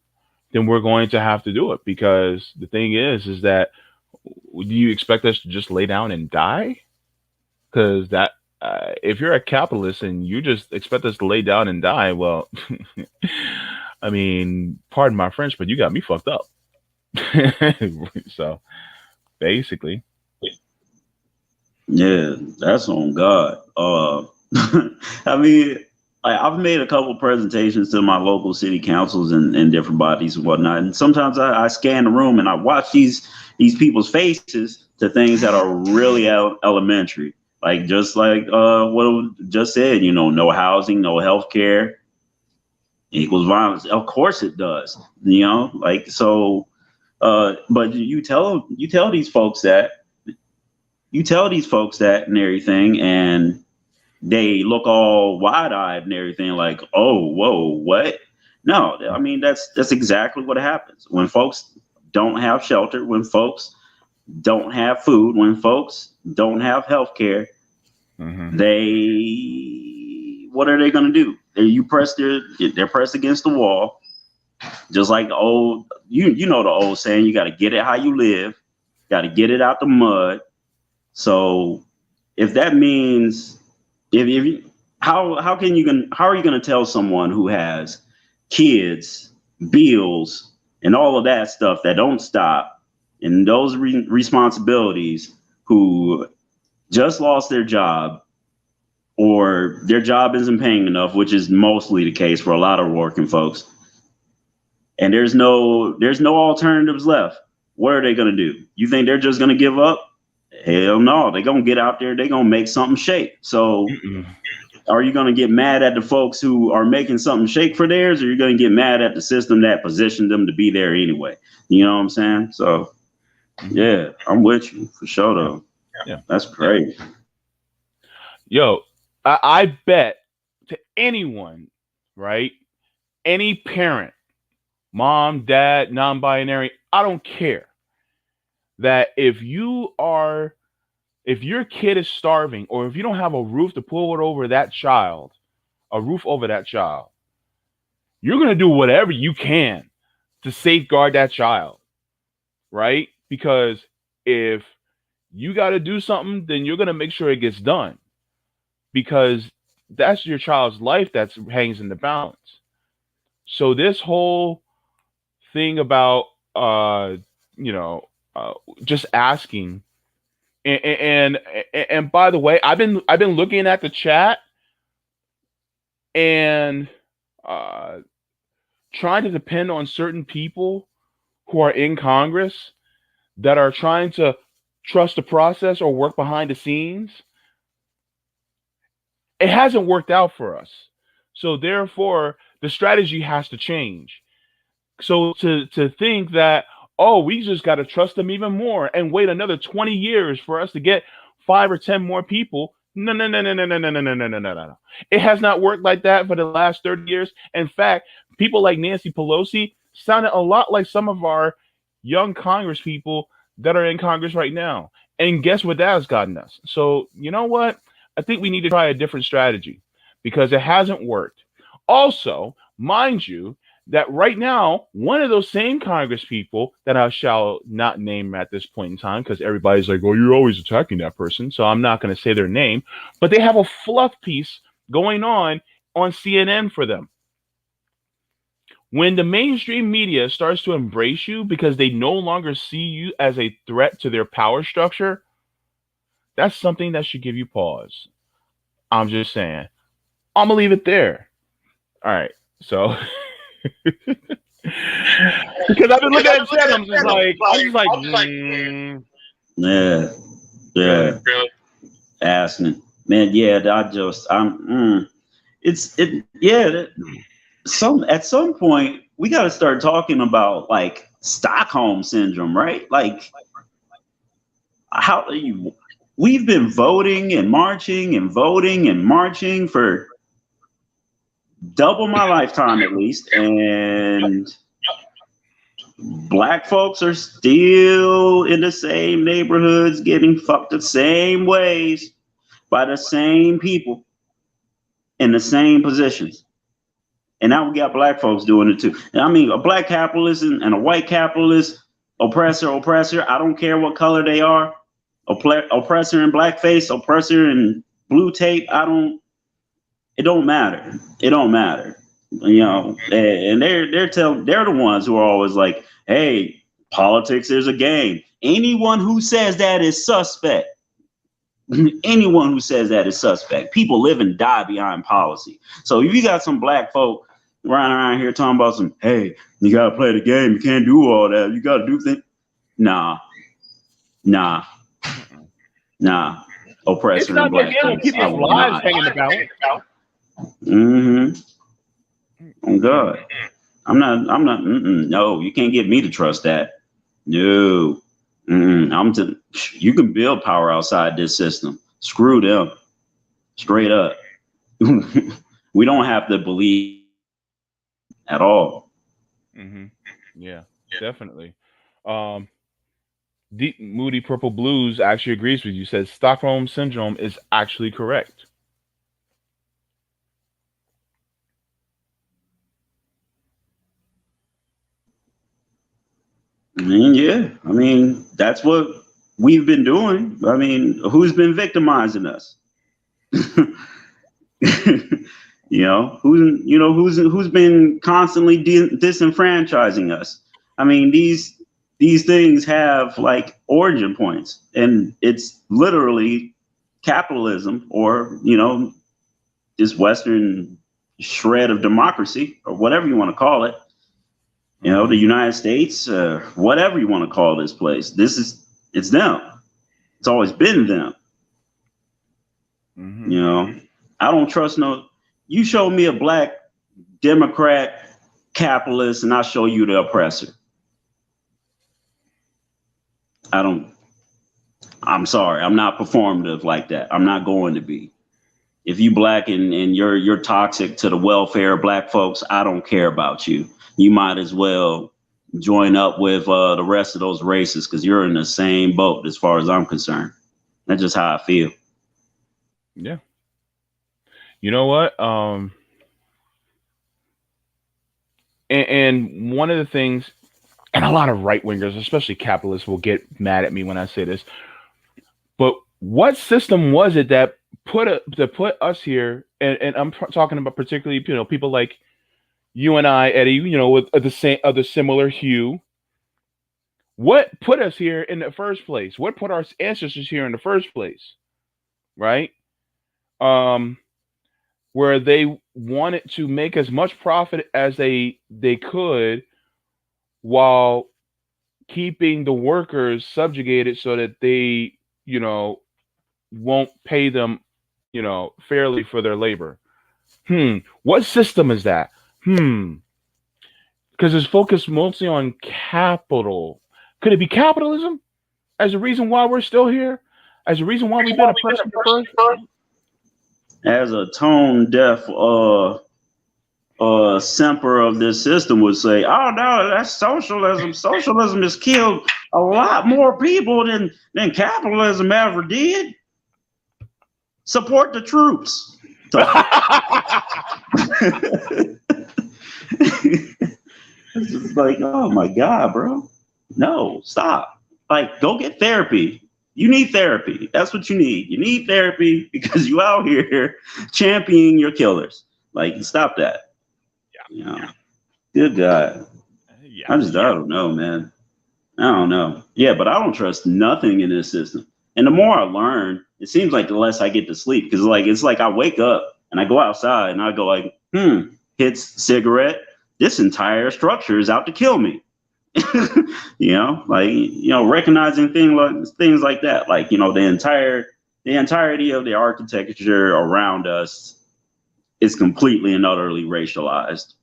then we're going to have to do it. Because the thing is that, do you expect us to just lay down and die? Because that, if you're a capitalist and you just expect us to lay down and die, well, I mean, pardon my French, but you got me fucked up. So, basically. Yeah, that's on God. I mean, I've made a couple presentations to my local city councils and different bodies and whatnot. And sometimes I scan the room and I watch these people's faces to things that are really elementary. Like, just like what I just said, no housing, no health care equals violence. Of course it does, so. But you tell these folks that and everything, and they look all wide-eyed and everything like, oh, whoa, what? No, I mean, that's exactly what happens when folks don't have shelter, when folks don't have food, when folks don't have health care. Mm-hmm. What are they going to do? They're pressed against the wall. Just like the old, the old saying, you got to get it how you live, got to get it out the mud. So if that means, how are you going to tell someone who has kids, bills, and all of that stuff that don't stop, and those responsibilities, who just lost their job, or their job isn't paying enough, which is mostly the case for a lot of working folks, and there's no alternatives left? What are they going to do? You think they're just going to give up? Hell no, they're going to get out there. They're going to make something shake. So are you going to get mad at the folks who are making something shake for theirs, or are you going to get mad at the system that positioned them to be there anyway? You know what I'm saying? So, yeah, I'm with you for sure, though. Yeah, that's great. Yo, I bet to anyone, right? Any parent, mom, dad, non-binary, I don't care, that if your kid is starving, or if you don't have a roof to pull it over that child, you're going to do whatever you can to safeguard that child, right? Because if you got to do something, then you're going to make sure it gets done, because that's your child's life that hangs in the balance. So this whole thing about, just asking, and by the way, I've been looking at the chat and trying to depend on certain people who are in Congress that are trying to trust the process or work behind the scenes, it hasn't worked out for us. So therefore, the strategy has to change. So to think that, oh, we just got to trust them even more and wait another 20 years for us to get 5 or 10 more people. No, no, no, no, no, no, no, no, no, no, no, no, no. It has not worked like that for the last 30 years. In fact, people like Nancy Pelosi sounded a lot like some of our young Congress people that are in Congress right now. And guess what that has gotten us? So, you know what? I think we need to try a different strategy because it hasn't worked. Also, mind you, that right now, one of those same Congress people that I shall not name at this point in time, because everybody's like, oh, you're always attacking that person. So I'm not going to say their name, but they have a fluff piece going on CNN for them. When the mainstream media starts to embrace you because they no longer see you as a threat to their power structure, that's something that should give you pause. I'm just saying. I'm going to leave it there. All right. So. Because I've been looking at chat, I'm just like, yeah, asking, man, yeah, at some point we got to start talking about like Stockholm syndrome, right? Like, we've been voting and marching and voting and marching for double my lifetime at least, and Black folks are still in the same neighborhoods getting fucked the same ways by the same people in the same positions. And now we got Black folks doing it too. And I mean, a Black capitalist and a white capitalist, oppressor, I don't care what color they are, oppressor in blackface, oppressor in blue tape, it don't matter. It don't matter. You know, and they're the ones who are always like, hey, politics is a game. Anyone who says that is suspect. Anyone who says that is suspect. People live and die behind policy. So if you got some Black folk running around here talking about some, hey, you gotta play the game, you can't do all that, you gotta do things. Nah. Oppressor and Black. It's not the game when people's lives hanging about. Oh God. I'm not. No, you can't get me to trust that. No. You can build power outside this system. Screw them. Straight up. We don't have to believe at all. Yeah, definitely. Deep Moody Purple Blues actually agrees with you. Says Stockholm syndrome is actually correct. Yeah, I mean, that's what we've been doing. I mean, who's been victimizing us? Who's been constantly disenfranchising us? I mean, these things have like origin points, and it's literally capitalism, or this Western shred of democracy, or whatever you want to call it. The United States, whatever you want to call this place. It's them. It's always been them. I don't trust you show me a Black Democrat capitalist and I'll show you the oppressor. I'm sorry. I'm not performative like that. I'm not going to be. If you Black and you're toxic to the welfare of Black folks, I don't care about you. You might as well join up with the rest of those races because you're in the same boat as far as I'm concerned. That's just how I feel. Yeah. You know what? And one of the things, and a lot of right wingers, especially capitalists, will get mad at me when I say this, but what system was it that put us here? And I'm talking about particularly, people like you and I, Eddie, with the similar hue. What put us here in the first place? What put our ancestors here in the first place? Right? Where they wanted to make as much profit as they could while keeping the workers subjugated so that they, won't pay them, fairly for their labor. What system is that? Because it's focused mostly on capital. Could it be capitalism as a reason why we're still here? As a reason why we've been oppressed first? As a tone deaf semper of this system would say, oh no, that's socialism. Socialism has killed a lot more people than capitalism ever did. Support the troops. It's just like, oh my God, bro. No, stop. Like, go get therapy. You need therapy. That's what you need. You need therapy because you out here championing your killers. Like, stop that. Yeah. Good God. I don't know, man. I don't know. Yeah, but I don't trust nothing in this system. And the more I learn, it seems like the less I get to sleep. Because it's like I wake up and I go outside and I go like, hits cigarette. This entire structure is out to kill me. Recognizing things like that. Like, the entirety of the architecture around us is completely and utterly racialized.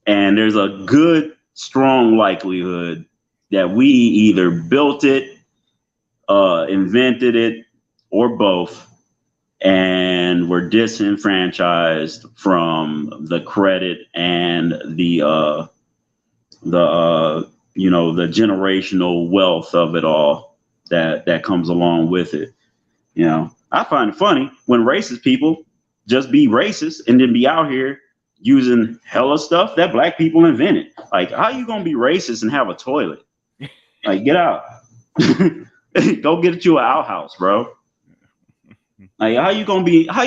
And there's a good, strong likelihood that we either built it, invented it, or both, and we're disenfranchised from the credit and the generational wealth of it all that comes along with it. I find it funny when racist people just be racist and then be out here using hella stuff that black people invented. Like, how you gonna be racist and have a toilet? Like, get out. Go get you an outhouse, bro. Like, how you gonna be on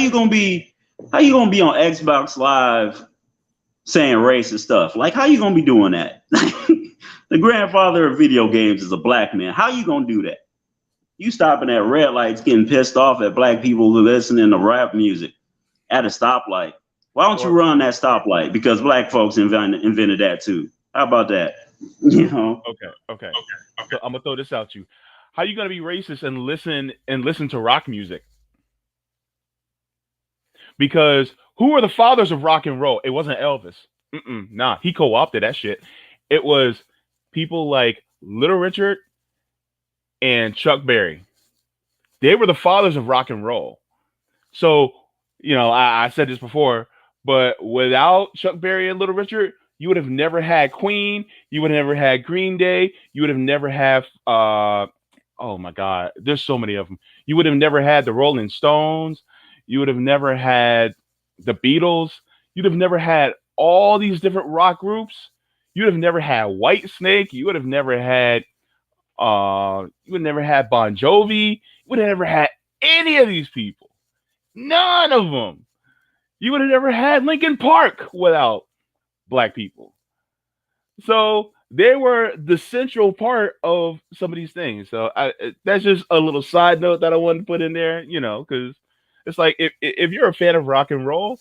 Xbox Live saying racist stuff? Like, how you gonna be doing that? The grandfather of video games is a black man. How you gonna do that? You stopping at red lights, getting pissed off at black people who listening to rap music at a stoplight. Why don't you run that stoplight? Because black folks invented that too. How about that? Okay. So I'm gonna throw this out to you. How you gonna be racist and listen to rock music? Because who are the fathers of rock and roll? It wasn't Elvis. Nah, he co-opted that shit. It was people like Little Richard and Chuck Berry. They were the fathers of rock and roll. So, I said this before, but without Chuck Berry and Little Richard, you would have never had Queen. You would have never had Green Day. You would have never have, oh my God, there's so many of them. You would have never had the Rolling Stones. You would have never had the Beatles. You'd have never had all these different rock groups. You would have never had Whitesnake. You would have never had, Bon Jovi. You would have never had any of these people. None of them. You would have never had Linkin Park without black people. So they were the central part of some of these things. So that's just a little side note that I wanted to put in there, because it's like if you're a fan of rock and roll,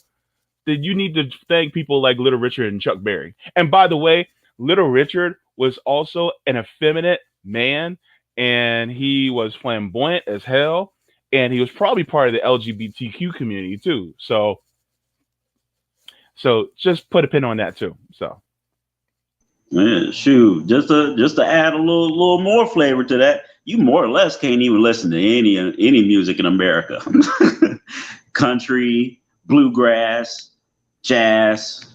then you need to thank people like Little Richard and Chuck Berry. And by the way, Little Richard was also an effeminate man, and he was flamboyant as hell, and he was probably part of the LGBTQ community too. So just put a pin on that too. So, man, shoot, just to add a little more flavor to that, you more or less can't even listen to any music in America. Country, bluegrass, jazz,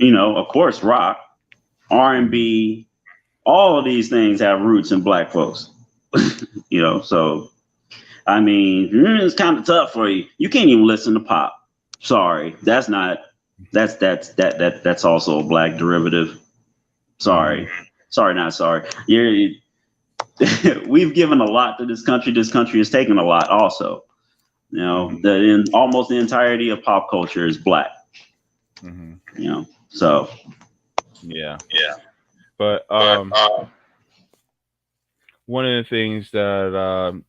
of course, rock, R&B, all of these things have roots in black folks. So I mean, it's kind of tough for you. You can't even listen to pop. Sorry, that's also a black derivative. Sorry, not sorry. We've given a lot to this country. This country has taken a lot also. Almost the entirety of pop culture is black. So yeah. But one of the things that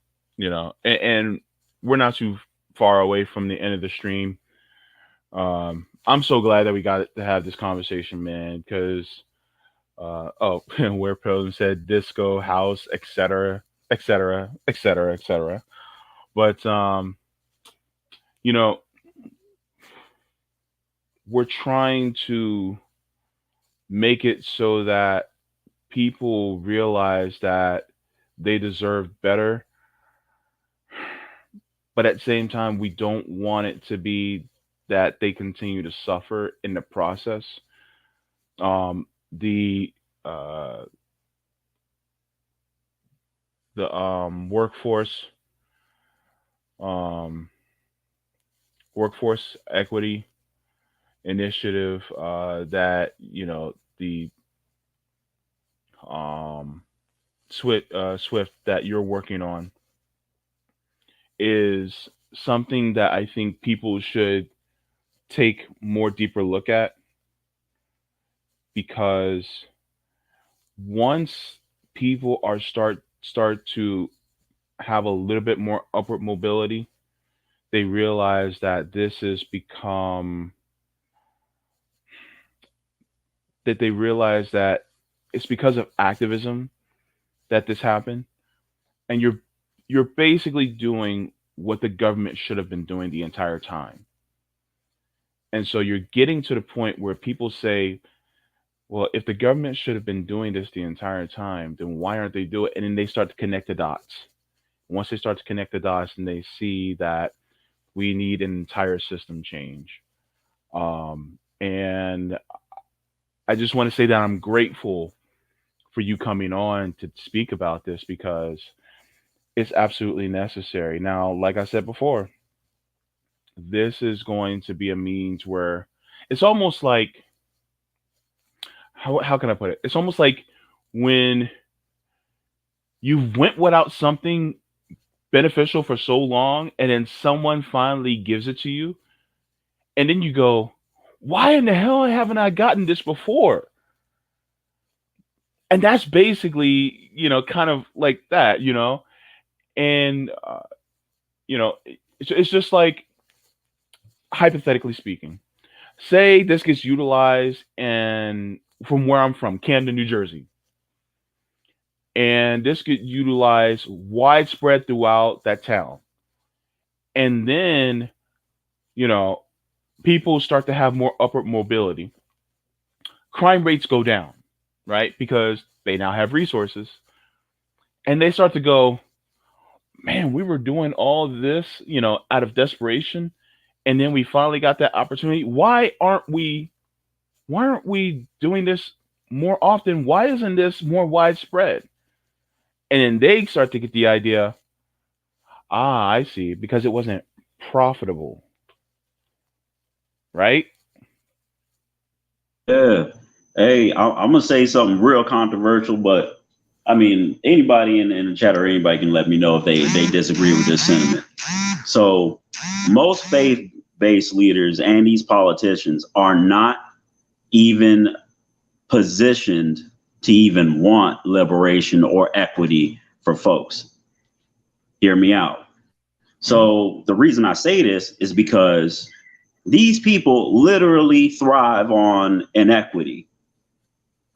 and we're not too far away from the end of the stream. I'm so glad that we got to have this conversation, man, because where Pilgrim said disco, house, etc., etc., etc., etc. But you know, we're trying to make it so that people realize that they deserve better, but at the same time, we don't want it to be that they continue to suffer in the process. The uh, workforce um, workforce equity initiative that the Swift that you're working on is something that I think people should take more deeper look at, because once people are start to have a little bit more upward mobility, they realize that this has become that they realize that it's because of activism that this happened, and you're basically doing what the government should have been doing the entire time. And so you're getting to the point where people say, well, if the government should have been doing this the entire time, then why aren't they doing it? And then they start to connect the dots. Once they start to connect the dots and they see that we need an entire system change. And I just want to say that I'm grateful for you coming on to speak about this, because it's absolutely necessary. Now, like I said before, this is going to be a means where it's almost like, how can I put it? It's almost like when you went without something beneficial for so long, and then someone finally gives it to you, and then you go, why in the hell haven't I gotten this before? And that's basically, kind of like that, and it's just like, hypothetically speaking, say this gets utilized, and from where I'm from, Camden, New Jersey, and this get utilized widespread throughout that town, and then you know people start to have more upward mobility, crime rates go down, right? Because they now have resources, and they start to go, man, we were doing all this, out of desperation, and then we finally got that opportunity. Why aren't we doing this more often? Why isn't this more widespread? And then they start to get the idea, I see, because it wasn't profitable, right? Yeah. Hey, I'm gonna say something real controversial, but I mean, anybody in the chat or anybody can let me know if they disagree with this sentiment. So, most faith-based leaders and these politicians are not even positioned to even want liberation or equity for folks. Hear me out. So the reason I say this is because these people literally thrive on inequity.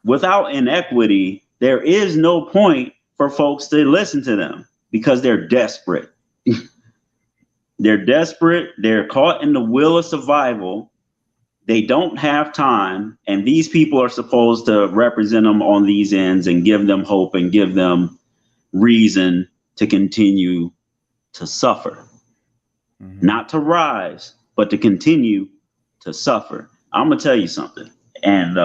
Without inequity, there is no point for folks to listen to them because they're desperate. They're desperate. They're caught in the wheel of survival. They don't have time. And these people are supposed to represent them on these ends and give them hope and give them reason to continue to suffer. Not to rise, but to continue to suffer. I'm going to tell you something. And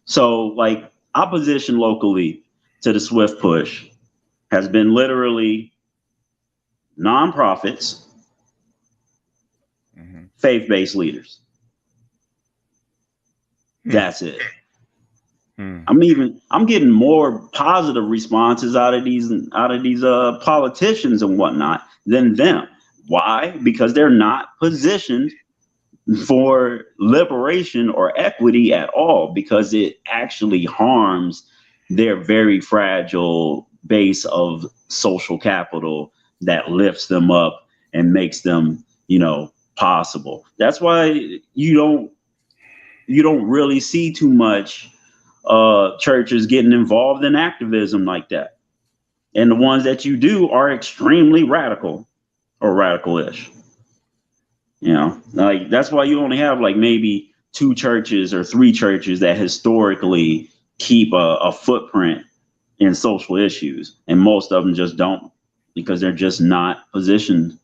so, like, opposition locally to the Swift push has been literally nonprofits, faith-based leaders. That's it. I'm getting more positive responses out of these politicians and whatnot than them. Why? Because they're not positioned for liberation or equity at all, because it actually harms their very fragile base of social capital that lifts them up and makes them, possible. That's why you don't really see too much churches getting involved in activism like that. And the ones that you do are extremely radical or radical-ish. You know, like that's why you only have like maybe 2 churches or 3 churches that historically keep a footprint in social issues. And most of them just don't, because they're just not positioned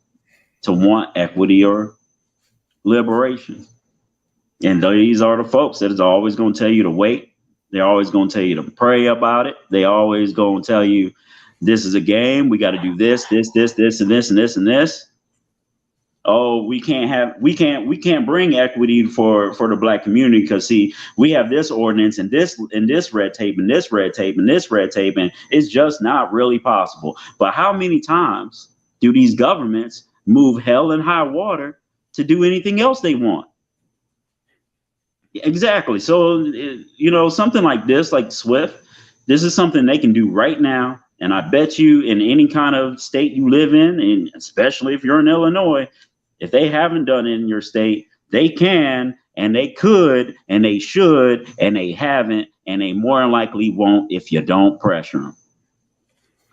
to want equity or liberation. And these are the folks that is always going to tell you to wait. They're always going to tell you to pray about it. They always going to tell you this is a game. We got to do this, and this, and this, and this. Oh, we can't bring equity for the Black community because see, we have this ordinance and this red tape and this red tape and this red tape, and it's just not really possible. But how many times do these governments move hell and high water to do anything else they want? Exactly. So, you know, something like this, like SWIFT, this is something they can do right now. And I bet you in any kind of state you live in, and especially if you're in Illinois, if they haven't done it in your state, they can, and they could, and they should, and they haven't, and they more than likely won't if you don't pressure them.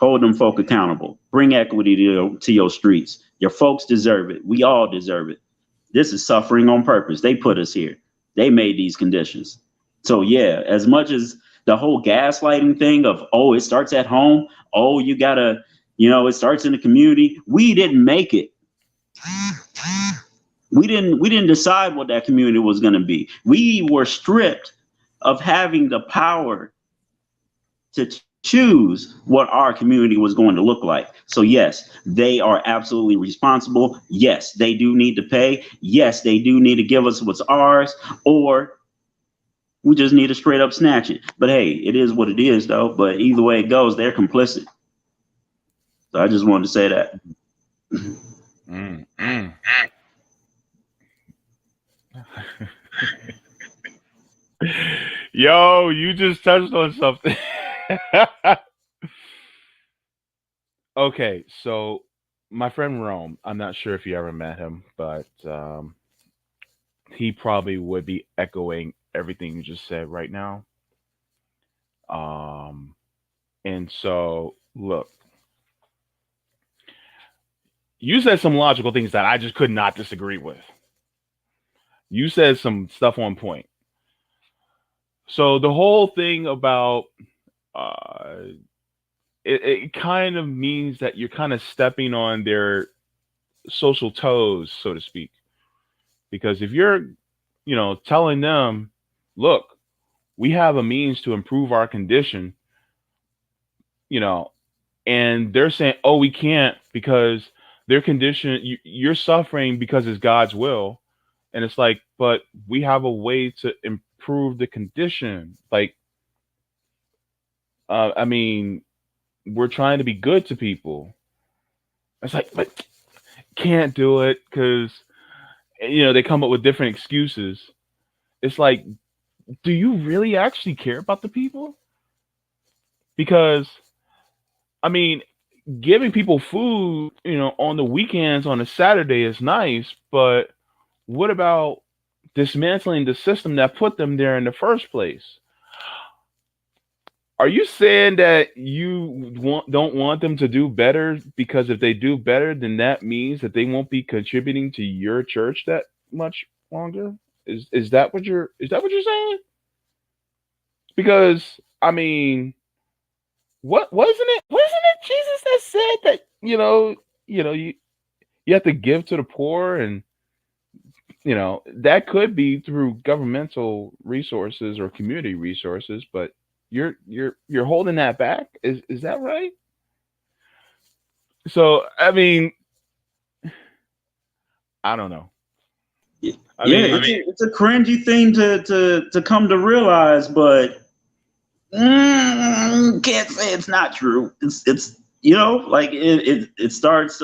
Hold them folk accountable. Bring equity to your streets. Your folks deserve it. We all deserve it. This is suffering on purpose. They put us here. They made these conditions. So yeah, as much as the whole gaslighting thing of, oh, it starts at home. Oh, you gotta, you know, it starts in the community. We didn't make it. We didn't decide what that community was going to be. We were stripped of having the power to choose what our community was going to look like. So yes, they are absolutely responsible. Yes, they do need to pay. Yes, they do need to give us what's ours, or we just need to straight up snatch it. But hey, it is what it is though. But either way it goes, they're complicit. So I just wanted to say that. Yo, you just touched on something. Okay, so my friend Rome, I'm not sure if you ever met him, but he probably would be echoing everything you just said right now. And so, look, you said some logical things that I just could not disagree with. You said some stuff on point. So the whole thing about it kind of means that you're kind of stepping on their social toes, so to speak. Because if you're, you know, telling them, look, we have a means to improve our condition, you know, and they're saying, oh, we can't because their condition, you're suffering because it's God's will. And it's like, but we have a way to improve the condition. Like, I mean, we're trying to be good to people. It's like, but can't do it because, you know, they come up with different excuses. It's like, do you really actually care about the people? Because, I mean, giving people food, you know, on the weekends on a Saturday is nice, but what about dismantling the system that put them there in the first place? Are you saying that you don't want them to do better because if they do better, then that means that they won't be contributing to your church that much longer? Is that what you're saying? Because I mean, what wasn't it Jesus that said that you have to give to the poor, and you know that could be through governmental resources or community resources, but you're holding that back. Is that right? So I mean, I don't know. It's a cringy thing to come to realize, but can't say it's not true. It's you know, like it starts.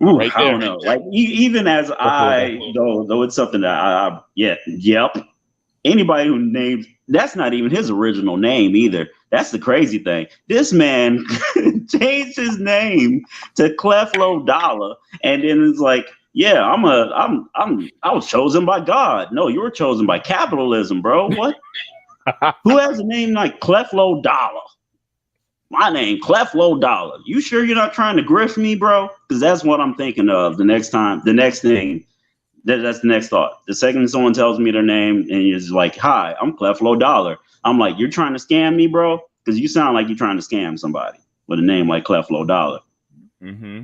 Right I don't know. Like even as though it's something that yep. Anybody who names, that's not even his original name either. That's the crazy thing. This man changed his name to Cleflo Dollar, and then it's like, yeah, I was chosen by God. No, you were chosen by capitalism, bro. What? Who has a name like Cleflo Dollar? My name, Cleflo Dollar. You sure you're not trying to grift me, bro? Because that's what I'm thinking of the next thing. That's the next thought. The second someone tells me their name and you're just like, hi, I'm Cleflo Dollar. I'm like, you're trying to scam me, bro? Because you sound like you're trying to scam somebody with a name like Cleflo Dollar. Mm-hmm.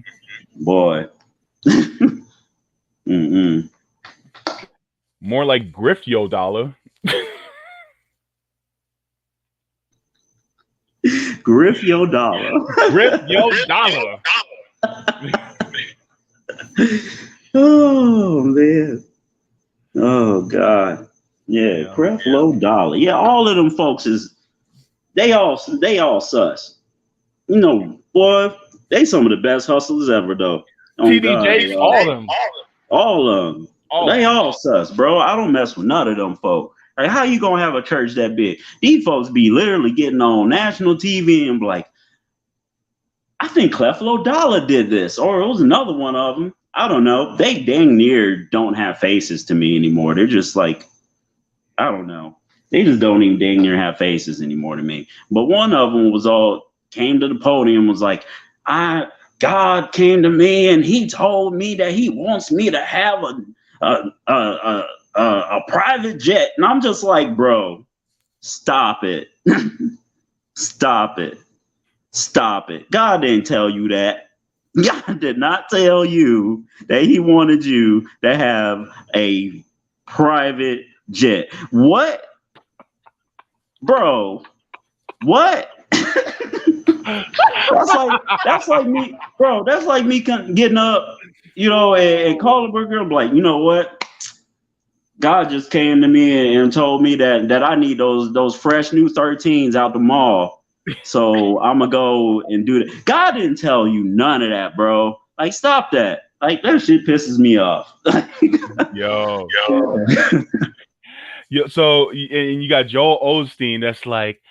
Boy. Mm-mm. More like Grift Yo Dollar. Griff Yo Dollar. Grift Yo Dollar. Oh man. Oh God. Yeah, Creflo Dollar. Yeah, all of them folks they all sus. You know, boy, they some of the best hustlers ever though. Oh, TDJ, God, all of them. All of them. They all sus, bro. I don't mess with none of them folks. Like, how you gonna have a church that big? These folks be literally getting on national TV and be like, I think Cleflo Dollar did this, or it was another one of them. I don't know. They dang near don't have faces to me anymore. They're just like, I don't know. They just don't even dang near have faces anymore to me. But one of them came to the podium, was like, God came to me and he told me that he wants me to have a private jet. And I'm just like, bro, stop it. Stop it. Stop it. God didn't tell you that. God did not tell you that he wanted you to have a private jet. What? Bro, what? that's like me, bro. That's like me getting up, you know, and calling a girl, like, you know what? God just came to me and told me that I need those fresh new 13s out the mall. So I'm gonna go and do that. God didn't tell you none of that, bro. Like, stop that. Like, that shit pisses me off. Yo. So, and you got Joel Osteen that's like,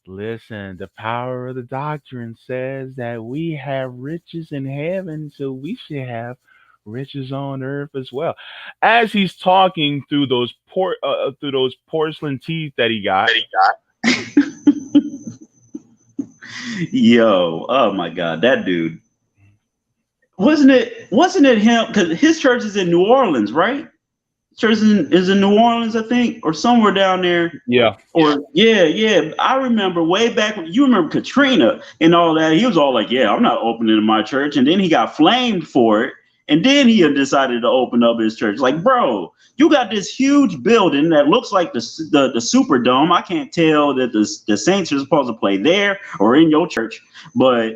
listen, the power of the doctrine says that we have riches in heaven, so we should have riches on earth as well. As he's talking through those porcelain teeth that he got. Yo, oh my God, that dude. Wasn't it him? Because his church is in New Orleans, right? Church is in New Orleans, I think, or somewhere down there. Yeah. Or yeah. I remember way back when you remember Katrina and all that. He was all like, "Yeah, I'm not opening my church," and then he got flamed for it, and then he decided to open up his church. Like, bro, you got this huge building that looks like the Superdome. I can't tell that the Saints are supposed to play there or in your church, but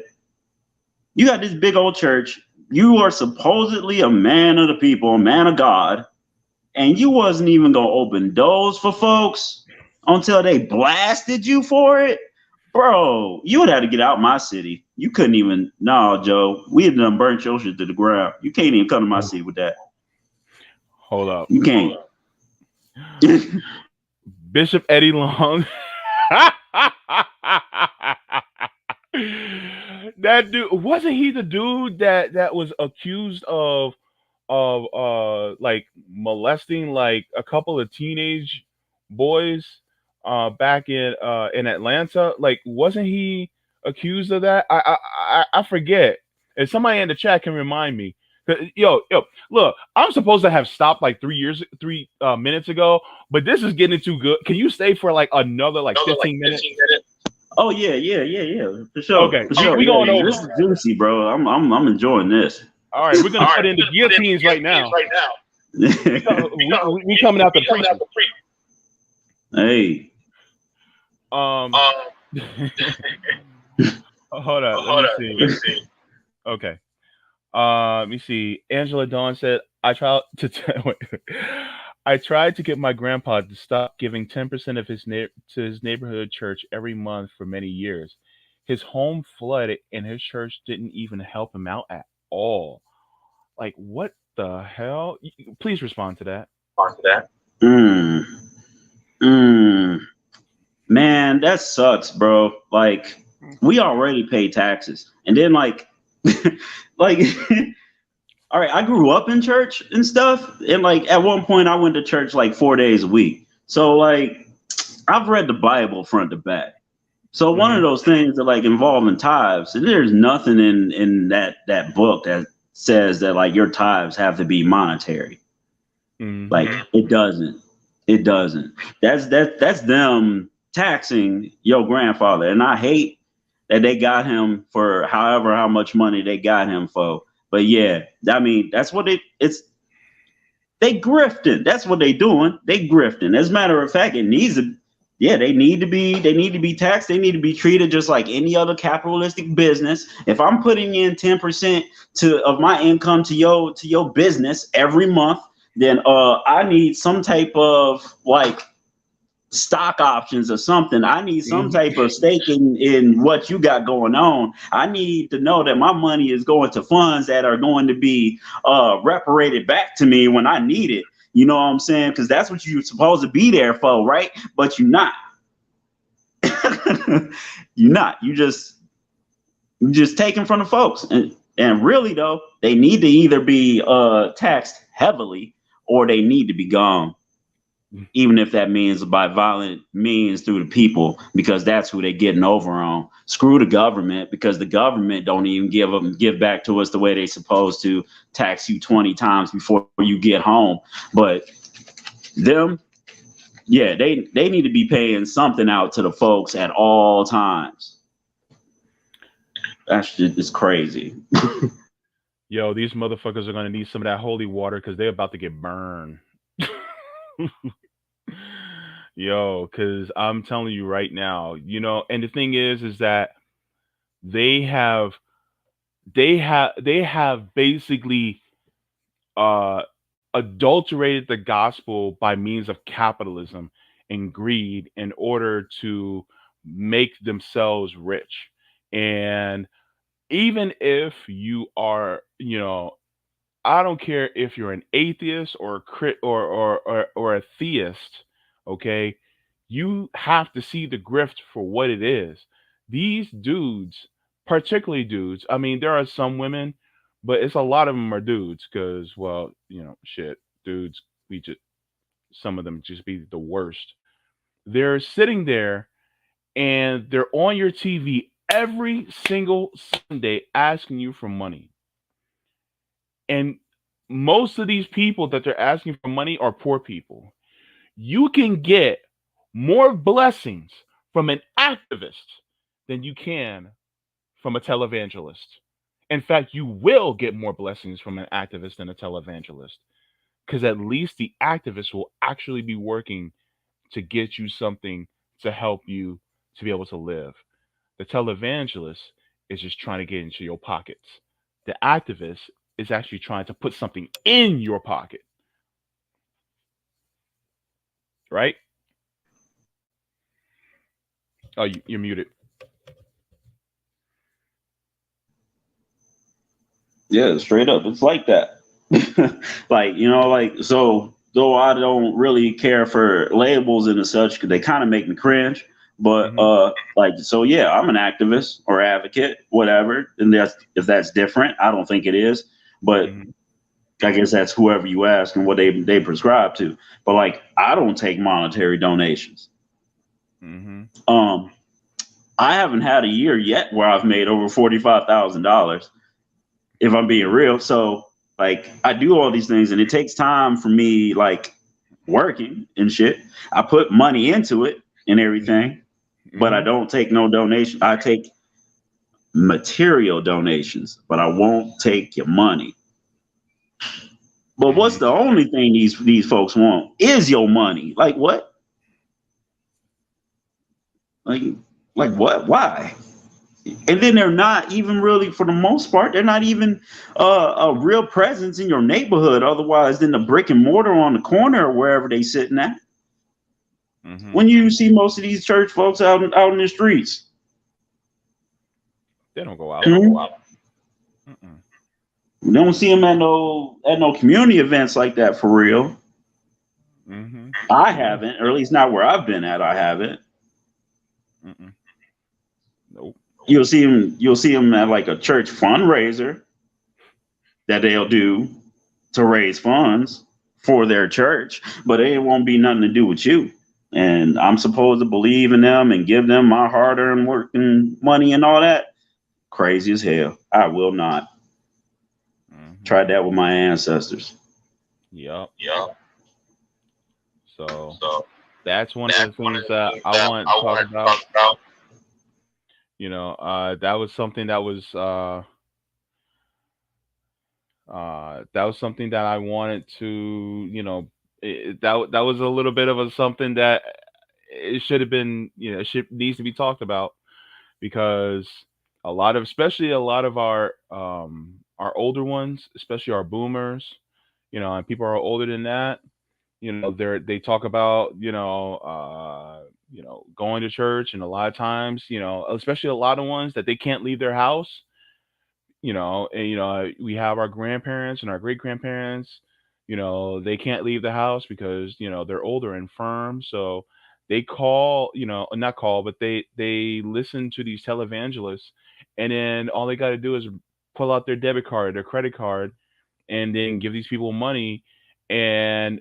you got this big old church. You are supposedly a man of the people, a man of God. And you wasn't even gonna open doors for folks until they blasted you for it, bro. You would have to get out my city. You couldn't even. No, Joe, we had done burnt your shit to the ground. You can't even come to my city with that. Hold up. You can't. Bishop Eddie Long. That dude, wasn't he the dude that was accused of like molesting like a couple of teenage boys back in Atlanta? Like, wasn't he accused of that? I forget. If somebody in the chat can remind me. Yo, look, I'm supposed to have stopped like 3 minutes ago, but this is getting too good. Can you stay for like another 15 minutes? Oh yeah, for sure. Okay, for sure. we going over. This is juicy, bro. I'm enjoying this. All right, we're gonna put in the guillotines right now. We coming out the preaching. Hey. Hold on. Let me see. Okay. Let me see. Angela Dawn said, I tried to get my grandpa to stop giving 10% of to his neighborhood church every month for many years. His home flooded and his church didn't even help him out at all. Like, what the hell? Please respond to that. Man, that sucks, bro. Like, we already pay taxes. And then like all right, I grew up in church and stuff. And like at one point I went to church like 4 days a week. So like, I've read the Bible front to back. So one of Mhm. those things that like involving tithes, and there's nothing in that book that says that like your tithes have to be monetary. Like Mhm. it doesn't. It doesn't. That's them taxing your grandfather. And I hate that they got him for however how much money they got him for. But yeah, I mean that's what it's they grifting. That's what they doing. They grifting. As a matter of fact, it needs to. Yeah, they need to be taxed. They need to be treated just like any other capitalistic business. If I'm putting in 10% of my income to your business every month, then I need some type of like stock options or something. I need some Mhm. type of stake in what you got going on. I need to know that my money is going to funds that are going to be reparated back to me when I need it. You know what I'm saying? Because that's what you're supposed to be there for, right? But you're not. You're not. You just taking from the folks. And really though, they need to either be taxed heavily or they need to be gone, even if that means by violent means through the people, because that's who they're getting over on. Screw the government, because the government don't even give back to us the way they supposed to. Tax you 20 times before you get home. But them, yeah, they need to be paying something out to the folks at all times. That shit is crazy. Yo, these motherfuckers are gonna need some of that holy water because they're about to get burned. Yo, because I'm telling you right now, and the thing is that they have they have basically uh adulterated the gospel by means of capitalism and greed in order to make themselves rich. And even if you are, I don't care if you're an atheist or a or a theist, okay? You have to see the grift for what it is. These dudes, particularly dudes, I mean, there are some women, but it's a lot of them are dudes because, well, shit, dudes, we just some of them just be the worst. They're sitting there and they're on your TV every single Sunday asking you for money. And most of these people that they're asking for money are poor people. You can get more blessings from an activist than you can from a televangelist. In fact, you will get more blessings from an activist than a televangelist because at least the activist will actually be working to get you something to help you to be able to live. The televangelist is just trying to get into your pockets. The activist is actually trying to put something in your pocket, right? Oh, you're muted. Yeah, straight up. It's like that. Like, like, so though I don't really care for labels and such because they kind of make me cringe. But Hmm. like, so yeah, I'm an activist or advocate, whatever. And that's if that's different, I don't think it is. But Hmm. I guess that's whoever you ask and what they prescribe to. But like, I don't take monetary donations. Hmm. Um, I haven't had a year yet where I've made over $45,000, if I'm being real. So like I do all these things and it takes time for me, like working and shit. I put money into it and Hmm. everything, but I Hmm. don't take no donation. I take material donations, but I won't take your money. But what's Hmm. the only thing these folks want is your money. Like what? Like like what? Why? And then they're not even really, for the most part, they're not even a real presence in your neighborhood otherwise than the brick and mortar on the corner or wherever they sitting at. Hmm. When you see most of these church folks out in the streets. They don't go out. Hmm? Mm-mm. You don't see them at no community events like that for real. Hmm. I Yeah. haven't, or at least not where I've been at. I haven't. Mm-mm. Nope. You'll see them at like a church fundraiser that they'll do to raise funds for their church, but it won't be nothing to do with you. and I'm supposed to believe in them and give them my hard-earned working money and all that. Crazy as hell. I will not. Tried that with my ancestors. Yep. Yep. So So that's one of the that's one things of the that things I that want I to talk want to about. talk about. That was something that was something that I wanted to, that was a little bit of a something that it should have been, it should needs to be talked about because especially a lot of our older ones, especially our boomers, and people are older than that, they talk about, going to church, and a lot of times, especially a lot of ones that they can't leave their house, and we have our grandparents and our great grandparents, they can't leave the house because they're older and infirm, so they call, not call, but they listen to these televangelists, and then all they got to do is pull out their debit card, their credit card, and then give these people money, and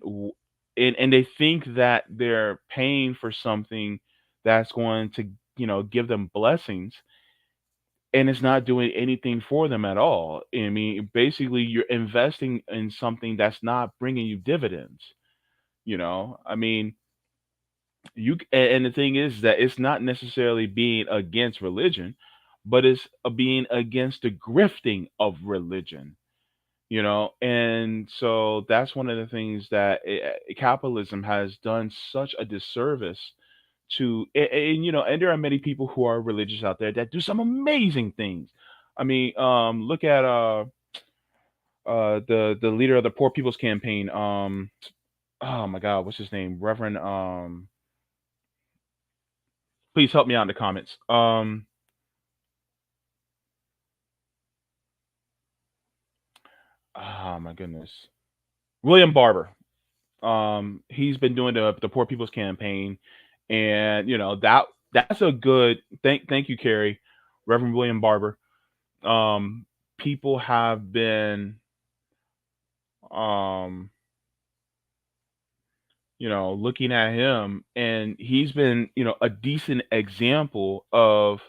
and they think that they're paying for something that's going to give them blessings, and it's not doing anything for them at all. I mean, basically, you're investing in something that's not bringing you dividends. I mean, and the thing is that it's not necessarily being against religion, but it's being against the grifting of religion. And so that's one of the things that capitalism has done such a disservice to, and there are many people who are religious out there that do some amazing things. I mean, look at the leader of the Poor People's Campaign. Oh my God, what's his name? Reverend. Please help me out in the comments. Oh my goodness, William Barber. He's been doing the Poor People's Campaign, and that's a good thank you, Carrie, Reverend William Barber. Um, People have been um looking at him, and he's been a decent example of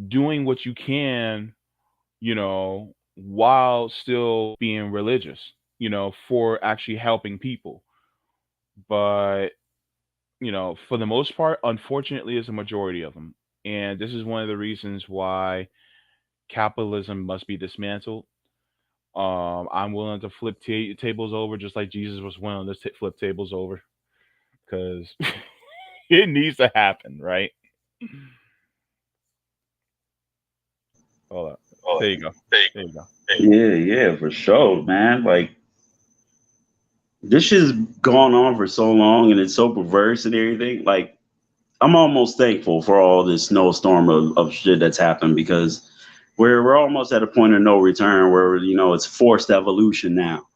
doing what you can, while still being religious, for actually helping people. But for the most part, unfortunately, is a majority of them. And this is one of the reasons why capitalism must be dismantled. I'm willing to flip tables over, just like Jesus was willing to flip tables over, because it needs to happen, right? Hold up. Oh, There you go. there you There you go. go. Yeah, for sure, man. Like this shit's gone on for so long and it's so perverse and everything. Like I'm almost thankful for all this snowstorm of shit that's happened because we're almost at a point of no return where it's forced evolution now.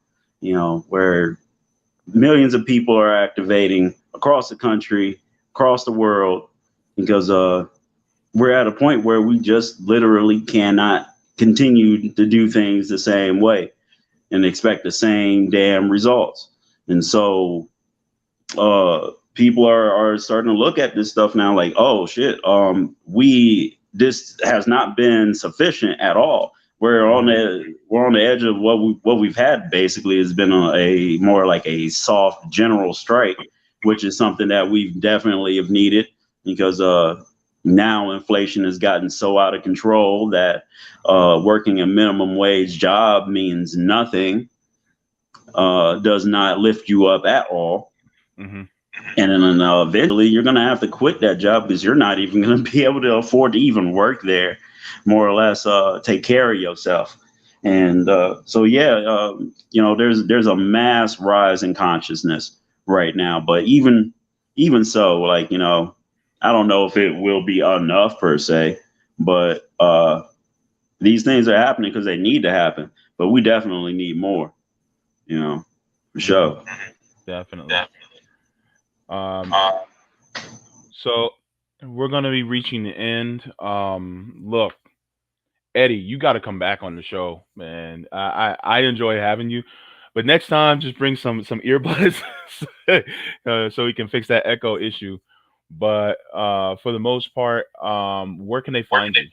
Where millions of people are activating across the country, across the world, because we're at a point where we just literally cannot continue to do things the same way and expect the same damn results. And so people are starting to look at this stuff now like, oh shit, we this has not been sufficient at all. We're on the edge of what we've had basically has been a more like a soft general strike, which is something that we've definitely have needed because now inflation has gotten so out of control that working a minimum wage job means nothing, does not lift you up at all. Mm-hmm. And then eventually you're going to have to quit that job because you're not even going to be able to afford to even work there, more or less take care of yourself. And so, yeah, there's a mass rise in consciousness right now. But even so, like, I don't know if it will be enough per se, but these things are happening because they need to happen. But we definitely need more, for Mm-hmm. sure. Definitely. Um, so we're gonna be reaching the end. Look, Eddie, you got to come back on the show, man. I enjoy having you. But next time, just bring some earbuds so we can fix that echo issue. But for the most part, where can they find you?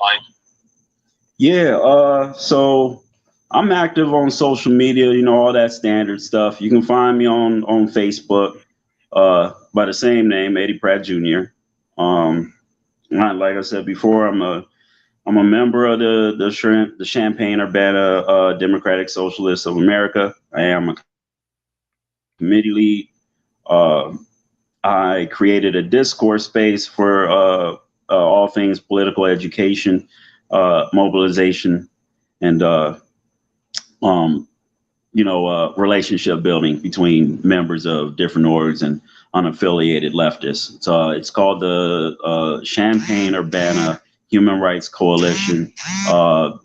Yeah, so I'm active on social media, all that standard stuff. You can find me on Facebook by the same name, Eddie Pratt Jr. Like I said before, I'm a member of the Champaign Urbana Democratic Socialists of America. I am a committee lead. Uh, I created a discourse space for all things political education, mobilization, and um, relationship building between members of different orgs and unaffiliated leftists. It's called the Champaign Urbana Human Rights Coalition.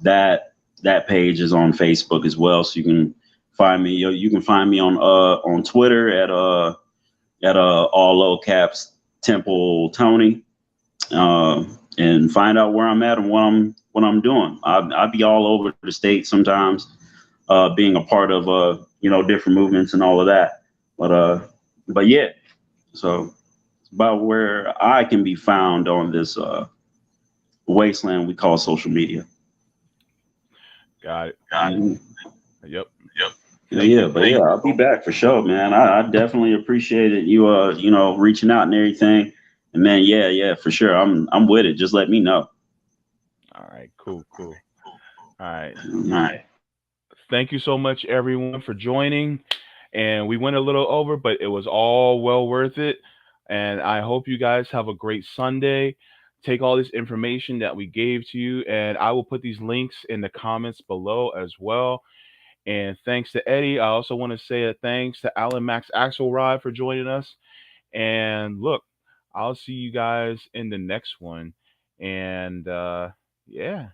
That page is on Facebook as well, so you can find me. You can find me on Twitter at all low caps Temple Tony, and find out where I'm at and what I'm doing. I'd be all over the state sometimes, being a part of different movements and all of that. But yeah, so it's about where I can be found on this wasteland we call social media. Got it. Yep. But I'll be back for sure, man. I definitely appreciated you reaching out and everything. And man, yeah, for sure. I'm with it. Just let me know. All right. Cool. All right. All right. Thank you so much, everyone, for joining. And we went a little over, but it was all well worth it. And I hope you guys have a great Sunday. Take all this information that we gave to you, and I will put these links in the comments below as well. And thanks to Eddie. I also want to say a thanks to Alan Max Axelrod for joining us. And look, I'll see you guys in the next one. And yeah.